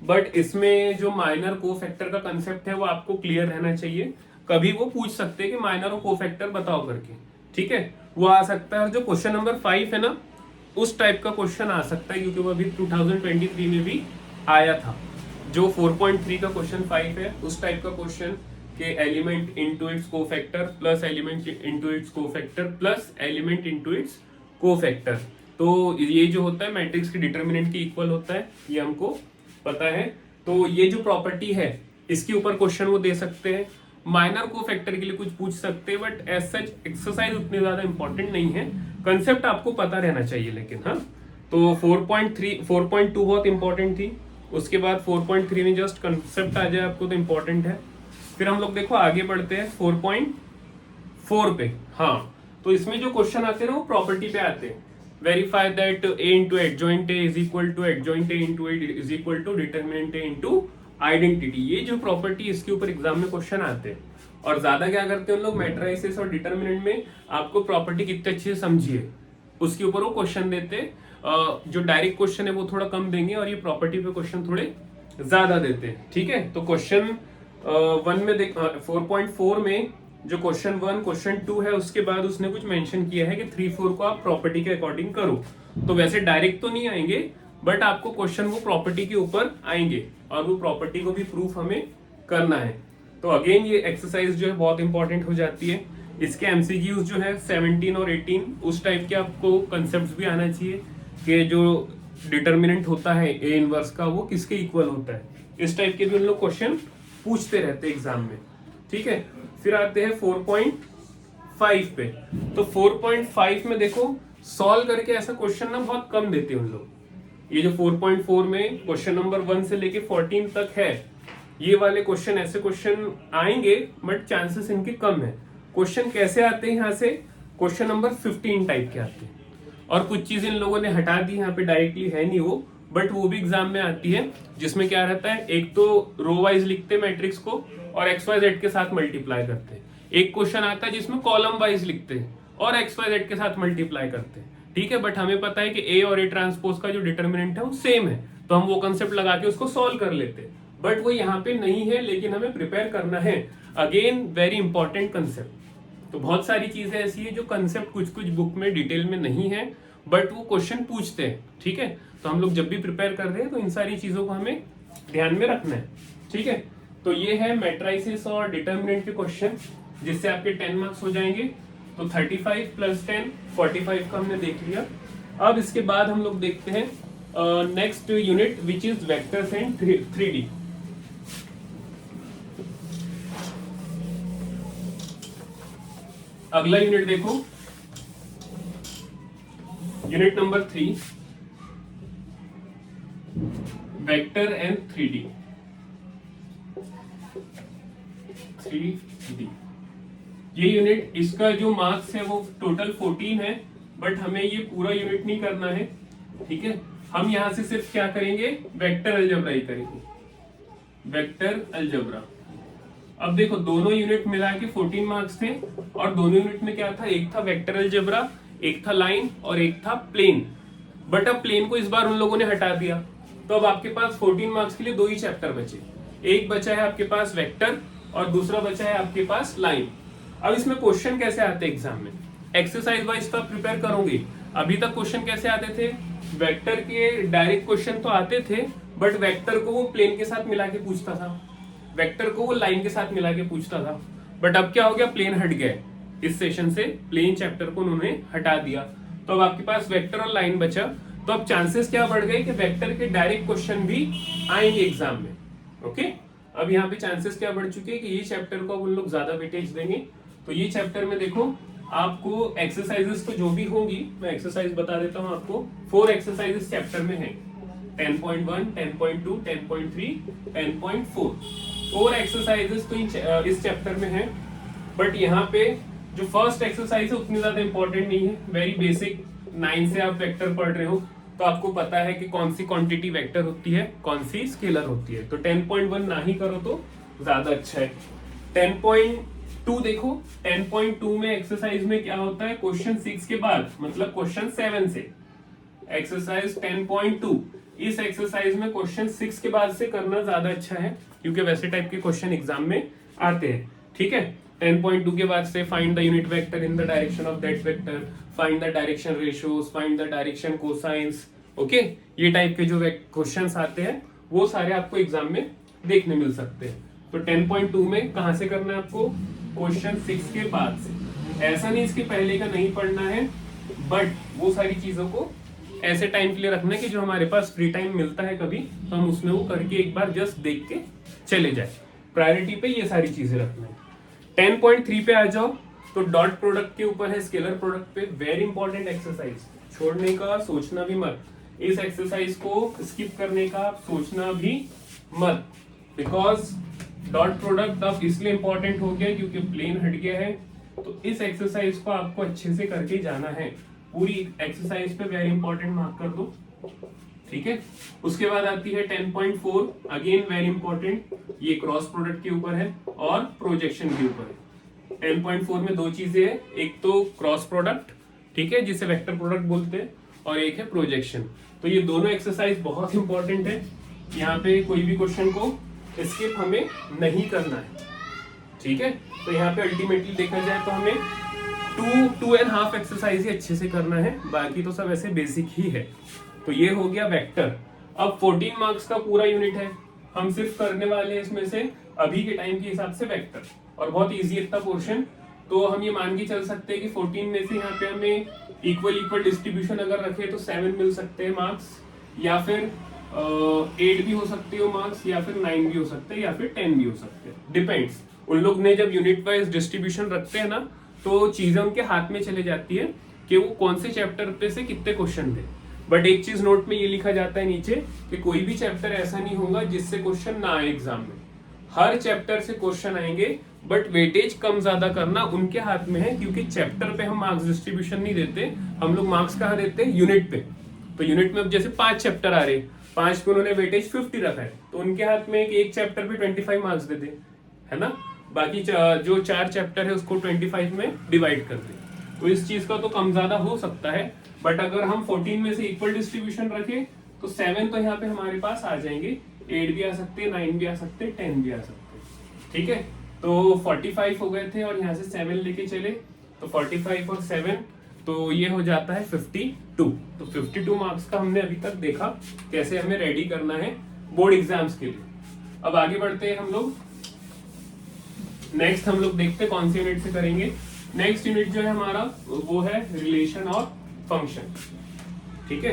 बट इसमें जो माइनर कोफैक्टर का कंसेप्ट है वो आपको क्लियर रहना चाहिए। कभी वो पूछ सकते हैं कि माइनर और कोफैक्टर बताओ करके, ठीक है, वो आ सकता है। और जो क्वेश्चन नंबर 5 है ना, उस टाइप का क्वेश्चन आ सकता है, क्योंकि वो अभी 2023 में भी आया था। जो 4.3 का क्वेश्चन 5 है, उस टाइप का क्वेश्चन के element into its cofactor plus element into its cofactor plus element into its cofactor, तो ये जो होता है मैट्रिक्स के डिटर्मिनेंट के इक्वल होता है, ये हमको पता है। तो ये जो प्रॉपर्टी है इसके ऊपर क्वेश्चन वो दे सकते हैं। माइनर कोफैक्टर के लिए कुछ पूछ सकते हैं, बट एज सच एक्सरसाइज उतनी ज्यादा इंपॉर्टेंट नहीं है, कंसेप्ट आपको पता रहना चाहिए लेकिन। हाँ, तो 4.2 बहुत इंपॉर्टेंट थी। उसके बाद 4.3 में जस्ट कंसेप्ट आ जाए आपको तो इंपॉर्टेंट है। फिर हम लोग देखो आगे बढ़ते हैं 4.4 पे। हाँ, तो इसमें जो क्वेश्चन आते हैं ना वो प्रॉपर्टी पे आते हैं। Verify that a into adjoint a is equal to adjoint a into a is equal to determinant a into identity. ये जो प्रॉपर्टी इसके ऊपर एग्जाम में क्वेश्चन आते हैं। और ज्यादा क्या करते हैं उन लोग, मैट्रिसेस और डिटर्मिनेंट में आपको प्रॉपर्टी कितने अच्छे से समझिए उसके ऊपर वो क्वेश्चन देते हैं। जो डायरेक्ट क्वेश्चन है वो थोड़ा कम देंगे, और ये प्रॉपर्टी पे क्वेश्चन थोड़े ज्यादा देते हैं। ठीक है, तो क्वेश्चन 1 में 4.4 में जो क्वेश्चन 1 क्वेश्चन 2 है, उसके बाद उसने कुछ मेंशन किया है कि 3-4 को आप प्रॉपर्टी के अकॉर्डिंग करो। तो वैसे डायरेक्ट तो नहीं आएंगे, बट आपको क्वेश्चन वो प्रॉपर्टी के ऊपर आएंगे, और वो प्रॉपर्टी को भी प्रूफ हमें करना है। तो अगेन ये एक्सरसाइज जो है बहुत इंपॉर्टेंट हो जाती है। इसके एमसीक्यूज जो है 17 और 18 उस टाइप के आपको कंसेप्ट भी आना चाहिए कि जो डिटर्मिनेंट होता है ए इनवर्स का वो किसके इक्वल होता है। इस टाइप के भी उन लोग क्वेश्चन पूछते रहते हैं एग्जाम में। ठीक है, फिर आते हैं 4.5 4.5 पे। तो 4.5 में देखो सॉल्व करके ऐसा क्वेश्चन ना बहुत कम देते हैं उन लोग। ये जो 4.4 में क्वेश्चन नंबर 1 से लेके 14 तक है, ये वाले क्वेश्चन ऐसे क्वेश्चन आएंगे बट चांसेस इनके कम है। क्वेश्चन कैसे आते हैं यहाँ से, क्वेश्चन नंबर 15 टाइप के आते हैं। और कुछ चीज इन लोगों ने हटा दी, यहाँ पे डायरेक्टली है नहीं वो, बट वो भी एग्जाम में आती है, जिसमें क्या रहता है, एक तो रो वाइज लिखते हैं मैट्रिक्स को और एक्स वाई जेड के साथ मल्टीप्लाई करते हैं। एक क्वेश्चन आता है जिसमें कॉलम वाइज लिखते हैं और एक्स वाई जेड के साथ मल्टीप्लाई करते हैं। ठीक है, बट हमें पता है कि ए और ए ट्रांसपोज का जो डिटर्मिनेंट है वो सेम है, तो हम वो कंसेप्ट लगा के उसको सॉल्व कर लेते हैं। बट वो यहाँ पे नहीं है, लेकिन हमें प्रिपेयर करना है। Again very important concept. तो बहुत सारी चीजें ऐसी है जो कंसेप्ट कुछ कुछ बुक में डिटेल में नहीं है, बट वो क्वेश्चन पूछते हैं। ठीक है, तो हम लोग जब भी प्रिपेयर कर रहे हैं तो इन सारी चीजों को हमें ध्यान में रखना है। ठीक है, तो ये है मैट्राइसिस और डिटर्मिनेंट के क्वेश्चन, जिससे आपके 10 मार्क्स हो जाएंगे। तो 35 + 10 45 का हमने देख लिया। अब इसके बाद हम लोग देखते हैं next unit which is vectors and 3D। अगला यूनिट देखो, unit number 3, vector and 3D। 3D ये यूनिट, इसका जो मार्क्स है वो टोटल 14 है, बट हमें ये पूरा यूनिट नहीं करना है। ठीक है, हम यहां से सिर्फ क्या करेंगे, वेक्टर अलजेब्रा ही करेंगे, वेक्टर अलजेब्रा। अब देखो दोनों यूनिट मिला के 14 मार्क्स थे, और दोनों यूनिट में क्या था, एक था वेक्टर अलजेब्रा, एक था लाइन और एक था प्लेन। बट अब प्लेन को इस बार उन लोगों ने हटा दिया, तो अब आपके पास 14 मार्क्स के लिए 2 ही चैप्टर बचे। एक बचा है आपके पास वेक्टर और दूसरा बचा है आपके पास लाइन। अब इसमें क्वेश्चन कैसे आते हैं एग्जाम में, एक्सरसाइज वाइज तो आप प्रिपेयर करोगे। अभी तक क्वेश्चन कैसे आते थे, वेक्टर के डायरेक्ट क्वेश्चन तो आते थे, बट वेक्टर को वो प्लेन के साथ मिला के पूछता था, वेक्टर को वो लाइन के साथ मिला के पूछता था। बट अब क्या हो गया, प्लेन हट गया, इस सेशन से प्लेन चैप्टर को उन्होंने हटा दिया। तो अब आपके पास वेक्टर और लाइन बचा। तो अब चांसेस क्या बढ़ गए कि वेक्टर के डायरेक्ट क्वेश्चन भी आएंगे एग्जाम में। ओके, अब यहाँ पे चांसेस क्या बढ़ चुके हैं कि ये चैप्टर को उन लोग ज्यादा वेटेज देंगे। तो ये चैप्टर में देखो आपको एक्सरसाइजेस तो जो भी होंगी, मैं एक्सरसाइज बता देता हूँ आपको। 4 एक्सरसाइजेस चैप्टर में है, 10.1, 10.2, 10.3, 10.4। 4 एक्सरसाइजेस तो इस चैप्टर में है। बट यहाँ पे जो फर्स्ट एक्सरसाइज है उतनी ज्यादा इंपॉर्टेंट नहीं है, वेरी बेसिक। 9 से आप वेक्टर पढ़ रहे हो तो आपको पता है कि कौन सी क्वांटिटी वेक्टर होती है, कौन सी स्केलर होती है। तो 10.1 ना ही करो तो ज्यादा अच्छा है। 10.2 देखो, 10.2 में एक्सरसाइज में क्या होता है, क्वेश्चन 6 के बाद, मतलब क्वेश्चन 7 से एक्सरसाइज 10.2, इस एक्सरसाइज में क्वेश्चन 6 के बाद से करना ज्यादा अच्छा है, क्योंकि वैसे टाइप के क्वेश्चन एग्जाम में आते हैं। ठीक है, 10.2 के बाद से find the unit vector in the direction of that vector, find the direction ratios, find the direction cosines. Okay, ये टाइप के जो क्वेश्चंस आते हैं वो सारे आपको एग्जाम में देखने मिल सकते हैं। तो 10.2 में कहां से करना है आपको, क्वेश्चन 6 के बाद से। ऐसा नहीं इसके पहले का नहीं पढ़ना है, बट वो सारी चीजों को ऐसे टाइम के लिए रखना है कि जो हमारे पास फ्री टाइम मिलता है कभी, तो हम उसमें वो करके एक बार जस्ट देख के चले जाए। प्रायोरिटी पे ये सारी चीजें रखना है। 10.3 पे आ जाओ, तो डॉट प्रोडक्ट के ऊपर है, स्केलर प्रोडक्ट पे वेरी इंपॉर्टेंट एक्सरसाइज, छोड़ने का सोचना भी मत। इस एक्सरसाइज को स्किप करने का सोचना भी मत, बिकॉज डॉट प्रोडक्ट अब इसलिए इंपॉर्टेंट हो गया क्योंकि प्लेन हट गया है। तो इस एक्सरसाइज को आपको अच्छे से करके जाना है। पूरी एक्सरसाइज पे वेरी इंपॉर्टेंट मार्क कर दो। ठीक है, उसके बाद आती है 10.4, अगेन वेरी इंपॉर्टेंट, ये क्रॉस प्रोडक्ट के ऊपर है और प्रोजेक्शन के ऊपर है। 10.4 में 2 चीजें हैं, एक तो क्रॉस प्रोडक्ट, ठीक है, जिसे वेक्टर प्रोडक्ट बोलते हैं, और एक है प्रोजेक्शन। तो ये दोनों एक्सरसाइज बहुत इंपॉर्टेंट है। यहाँ पे कोई भी क्वेश्चन को स्किप हमें नहीं करना है। ठीक है, तो यहाँ पे अल्टीमेटली देखा जाए तो हमें 2.5 एक्सरसाइज ही अच्छे से करना है, बाकी तो सब ऐसे बेसिक ही है। तो ये हो गया वेक्टर। अब 14 मार्क्स का पूरा यूनिट है, हम सिर्फ करने वाले हैं इसमें से अभी के टाइम के हिसाब से वेक्टर, और बहुत इजी इतना पोर्शन। तो हम ये मान के चल सकते हैं कि 14 में से यहाँ पे हमें इक्वल डिस्ट्रीब्यूशन अगर रखे तो 7 मिल सकते हैं मार्क्स, या फिर 8 भी हो सकते हो मार्क्स, या फिर 9 भी हो सकते हैं, या फिर 10 भी हो सकते हैं, डिपेंड्स। उन लोग ने जब यूनिट वाइज डिस्ट्रीब्यूशन रखते हैं ना, तो चीजें उनके हाथ में चले जाती है कि वो कौन से चैप्टर पे से कितने क्वेश्चन दे। बट एक चीज नोट में ये लिखा जाता है नीचे कि कोई भी चैप्टर ऐसा नहीं होगा जिससे क्वेश्चन ना आए एग्जाम में। हर चैप्टर से क्वेश्चन आएंगे, बट वेटेज कम ज्यादा करना उनके हाथ में है, क्योंकि चैप्टर पे हम मार्क्स डिस्ट्रीब्यूशन नहीं देते। हम लोग मार्क्स कहाँ देते हैं? यूनिट पे। तो यूनिट में अब जैसे 5 चैप्टर आ रहे, 5 पे उन्होंने वेटेज 50 रखा है, तो उनके हाथ में एक चैप्टर पे 25 मार्क्स दे दे, है ना। बाकी जो 4 चैप्टर है उसको 25 में डिवाइड कर दे। तो इस चीज का तो कम ज्यादा हो सकता है, बट अगर हम 14 में से इक्वल डिस्ट्रीब्यूशन रखें तो 7 तो यहाँ पे हमारे पास आ जाएंगे, 8 भी आ सकते हैं, 9 भी आ सकते हैं, 10 भी आ सकते हैं। ठीक है, तो 45 हो गए थे और यहाँ से 7 लेके चले, तो 45 और 7 तो ये हो जाता है 52। तो 52 मार्क्स का हमने अभी तक देखा कैसे हमें रेडी करना है बोर्ड एग्जाम्स के लिए। अब आगे बढ़ते हैं हम लोग। नेक्स्ट हम लोग देखते हैं कौन सी यूनिट से करेंगे। नेक्स्ट यूनिट जो है हमारा वो है रिलेशन और फंक्शन। ठीक है,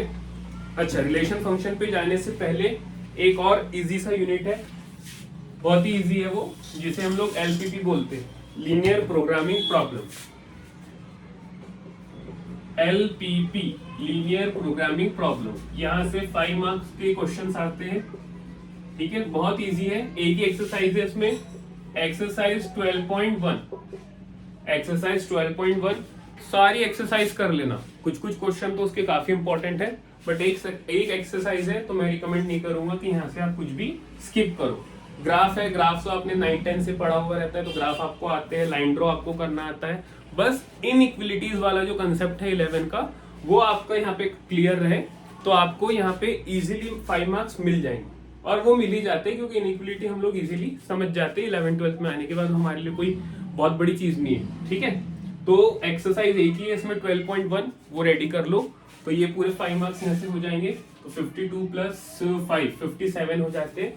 अच्छा, रिलेशन फंक्शन पे जाने से पहले एक और इजी सा यूनिट है, बहुत ही इजी है वो, जिसे हम लोग एलपीपी बोलते हैं, linear programming problem. LPP, linear programming problem. यहाँ से 5 मार्क्स के क्वेश्चंस आते हैं। ठीक है, बहुत इजी है, एक ही एक्सरसाइज है इसमें, एक्सरसाइज 12.1। एक्सरसाइज 12.1 सारी एक्सरसाइज कर लेना, कुछ कुछ क्वेश्चन तो उसके काफी इंपॉर्टेंट है, बट एक एक्सरसाइज है तो मैं रिकमेंड नहीं करूंगा कि यहाँ से आप कुछ भी स्किप करो। ग्राफ है, ग्राफ तो आपने 9-10 से पढ़ा हुआ रहता है, तो ग्राफ आपको आते हैं, लाइन ड्रॉ आपको करना आता है, बस इनइक्वलिटीज वाला जो कंसेप्ट है 11 का वो आपका यहाँ पे क्लियर रहे तो आपको यहाँ पे इजीली 5 मार्क्स मिल जाएंगे। और वो मिल ही जाते हैं क्योंकि इनइक्वलिटी हम लोग इजीली समझ जाते हैं 11-12 में आने के बाद, हमारे लिए कोई बहुत बड़ी चीज नहीं है। ठीक है, तो एक्सरसाइज एक ही है इसमें 12.1, वो रेडी कर लो, तो ये पूरे 5 मार्क्स यहाँ से हो जाएंगे। तो 52 प्लस 5 57 हो जाते हैं।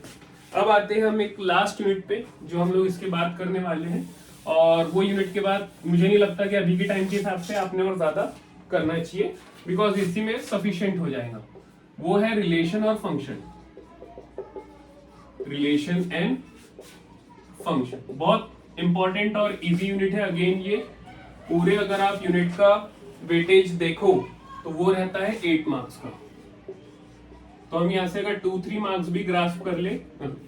अब आते हैं हम एक लास्ट यूनिट पे जो हम लोग इसके बाद करने वाले हैं, और वो यूनिट के बाद मुझे नहीं लगता कि अभी के टाइम के हिसाब से आपने और ज्यादा करना चाहिए, बिकॉज इसी में सफिशिएंट हो जाएगा। वो है रिलेशन और फंक्शन, रिलेशन एंड फंक्शन। बहुत इंपॉर्टेंट और इजी यूनिट है। अगेन ये पूरे अगर आप यूनिट का वेटेज देखो तो वो रहता है 8 मार्क्स का। तो हम यहाँ से अगर 2-3 मार्क्स भी ग्रास्प कर ले,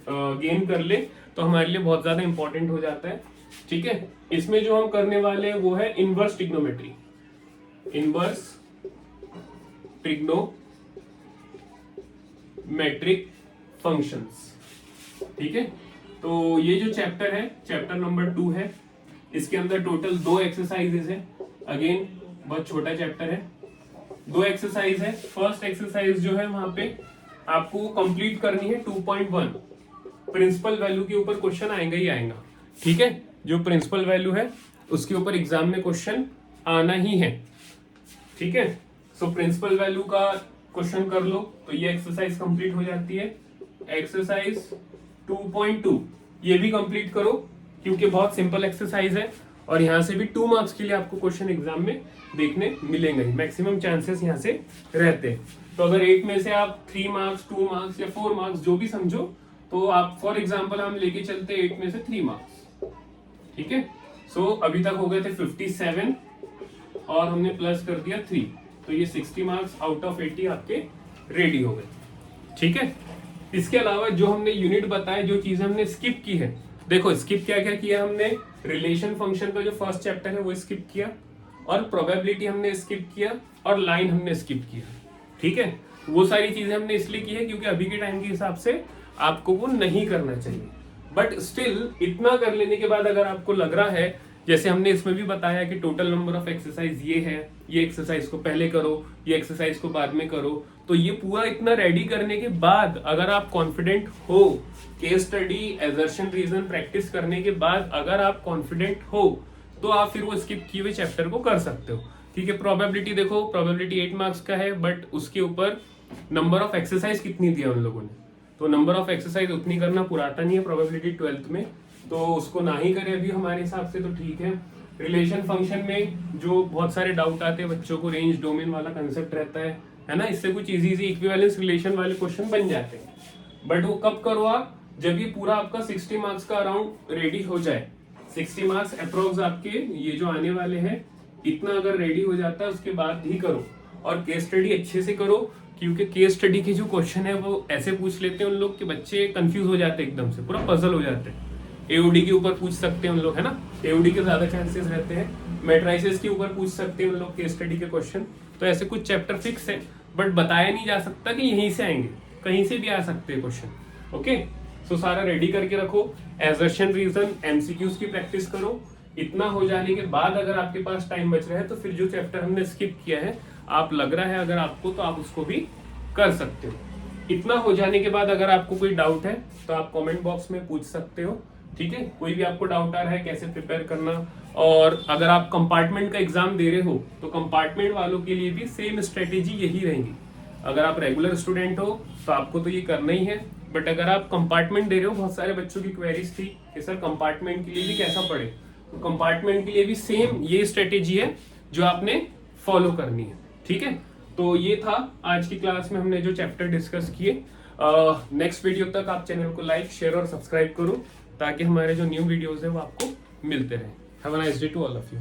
गेन कर ले, तो हमारे लिए बहुत ज्यादा इंपॉर्टेंट हो जाता है। ठीक है, इसमें जो हम करने वाले हैं वो है inverse trigonometry, inverse trigonometric functions. ठीक है, तो ये जो चैप्टर है, चैप्टर नंबर 2 है, इसके अंदर टोटल 2 एक्सरसाइजेस है। अगेन बहुत छोटा चैप्टर है, 2 एक्सरसाइज है। फर्स्ट एक्सरसाइज जो है वहां पे आपको कंप्लीट करनी है 2.1। प्रिंसिपल वैल्यू के ऊपर क्वेश्चन आएगा ही आएगा। ठीक है, जो प्रिंसिपल वैल्यू है उसके ऊपर एग्जाम में क्वेश्चन आना ही है। ठीक है, सो प्रिंसिपल वैल्यू का क्वेश्चन कर लो तो ये एक्सरसाइज कंप्लीट हो जाती है। एक्सरसाइज 2.2 ये भी कंप्लीट करो क्योंकि बहुत सिंपल एक्सरसाइज है, और यहाँ से भी 2 मार्क्स के लिए आपको क्वेश्चन एग्जाम में देखने मिलेंगे, मैक्सिमम चांसेस यहाँ से रहते हैं। तो अगर 8 में से आप 3 मार्क्स, 2 मार्क्स या 4 मार्क्स जो भी समझो, तो आप फॉर एग्जाम्पल हम लेके चलते 8 में से 3 मार्क्स। ठीक है, सो अभी तक हो गए थे 57 और हमने प्लस कर दिया 3, तो ये 60 मार्क्स आउट ऑफ 80 आपके रेडी हो गए। ठीक है, इसके अलावा जो हमने यूनिट बताए, जो चीजें हमने स्किप की है, देखो स्किप क्या क्या किया हमने। रिलेशन फंक्शन का जो फर्स्ट चैप्टर है वो स्किप किया, और प्रोबेबिलिटी हमने स्किप किया, और लाइन हमने स्किप किया। ठीक है, वो सारी चीजें हमने इसलिए की है क्योंकि अभी के टाइम के हिसाब से आपको वो नहीं करना चाहिए, बट स्टिल इतना कर लेने के बाद अगर आपको लग रहा है, जैसे हमने इसमें भी बताया कि टोटल नंबर ऑफ एक्सरसाइज ये है, ये एक्सरसाइज को पहले करो, ये एक्सरसाइज को बाद में करो, तो ये पूरा इतना रेडी करने के बाद अगर आप कॉन्फिडेंट हो, case study, assertion, reason practice करने के बाद अगर आप कॉन्फिडेंट हो, तो आप फिर वो स्किप किए हुए चैप्टर को कर सकते हो। ठीक है, प्रोबेबिलिटी देखो, प्रोबेबिलिटी 8 मार्क्स का है, बट उसके ऊपर नंबर ऑफ एक्सरसाइज कितनी दिया उन लोगों ने, तो नंबर ऑफ एक्सरसाइज उतनी करना पुराता नहीं है प्रोबेबिलिटी 12th में, तो उसको ना ही करें अभी हमारे हिसाब से, तो ठीक है। रिलेशन फंक्शन में जो बहुत सारे डाउट आते हैं बच्चों को, रेंज डोमेन वाला कंसेप्ट रहता है ना, इससे कुछ इजी इक्विवेलेंस रिलेशन वाले क्वेश्चन बन जाते हैं। बट वो कब करो आप, जब ये पूरा आपका 60 मार्क्स का अराउंड रेडी हो जाए, 60 मार्क्स अप्रोक्स आपके ये जो आने वाले हैं, इतना अगर रेडी हो जाता है उसके बाद ही करो, और केस स्टडी अच्छे से करो, क्योंकि केस स्टडी के जो क्वेश्चन है वो ऐसे पूछ लेते हैं उन लोग कि बच्चे कंफ्यूज हो जाते हैं, एकदम से पूरा पजल हो जाते हैं। एओडी के ऊपर पूछ सकते हैं उन लोग, है ना, एओडी के ज्यादा चांसेस रहते हैं। मैट्राइसिस के ऊपर पूछ सकते हैं उन लोग केस स्टडी के क्वेश्चन। तो ऐसे कुछ चैप्टर फिक्स है, बट बताया नहीं जा सकता कि यहीं से आएंगे, कहीं से भी आ सकते हैं क्वेश्चन। ओके, सो सारा रेडी करके रखो, एजर्शन रीजन एमसीक्यूज की प्रैक्टिस करो। इतना हो जाने के बाद अगर आपके पास टाइम बच रहा है तो फिर जो चैप्टर हमने स्किप किया है, आप लग रहा है अगर आपको, तो आप उसको भी कर सकते हो। इतना हो जाने के बाद अगर आपको कोई डाउट है तो आप कमेंट बॉक्स में पूछ सकते हो, ठीक है। कोई भी आपको डाउट आ रहा है कैसे प्रिपेयर करना, और अगर आप कंपार्टमेंट का एग्जाम दे रहे हो तो कंपार्टमेंट वालों के लिए भी सेम स्ट्रेटेजी यही रहेगी। अगर आप रेगुलर स्टूडेंट हो तो आपको तो ये करना ही है, बट अगर आप कंपार्टमेंट दे रहे हो, बहुत सारे बच्चों की क्वेरीज थी कि सर कंपार्टमेंट के लिए भी कैसा पढ़े, तो कंपार्टमेंट के लिए भी सेम ये स्ट्रेटेजी है जो आपने फॉलो करनी है, ठीक है। तो ये था आज की क्लास में हमने जो चैप्टर डिस्कस किए। नेक्स्ट वीडियो तक आप चैनल को लाइक, शेयर और सब्सक्राइब करो, ताकि हमारे जो न्यू वीडियोस है वो आपको मिलते रहे। Have a nice day to all of you.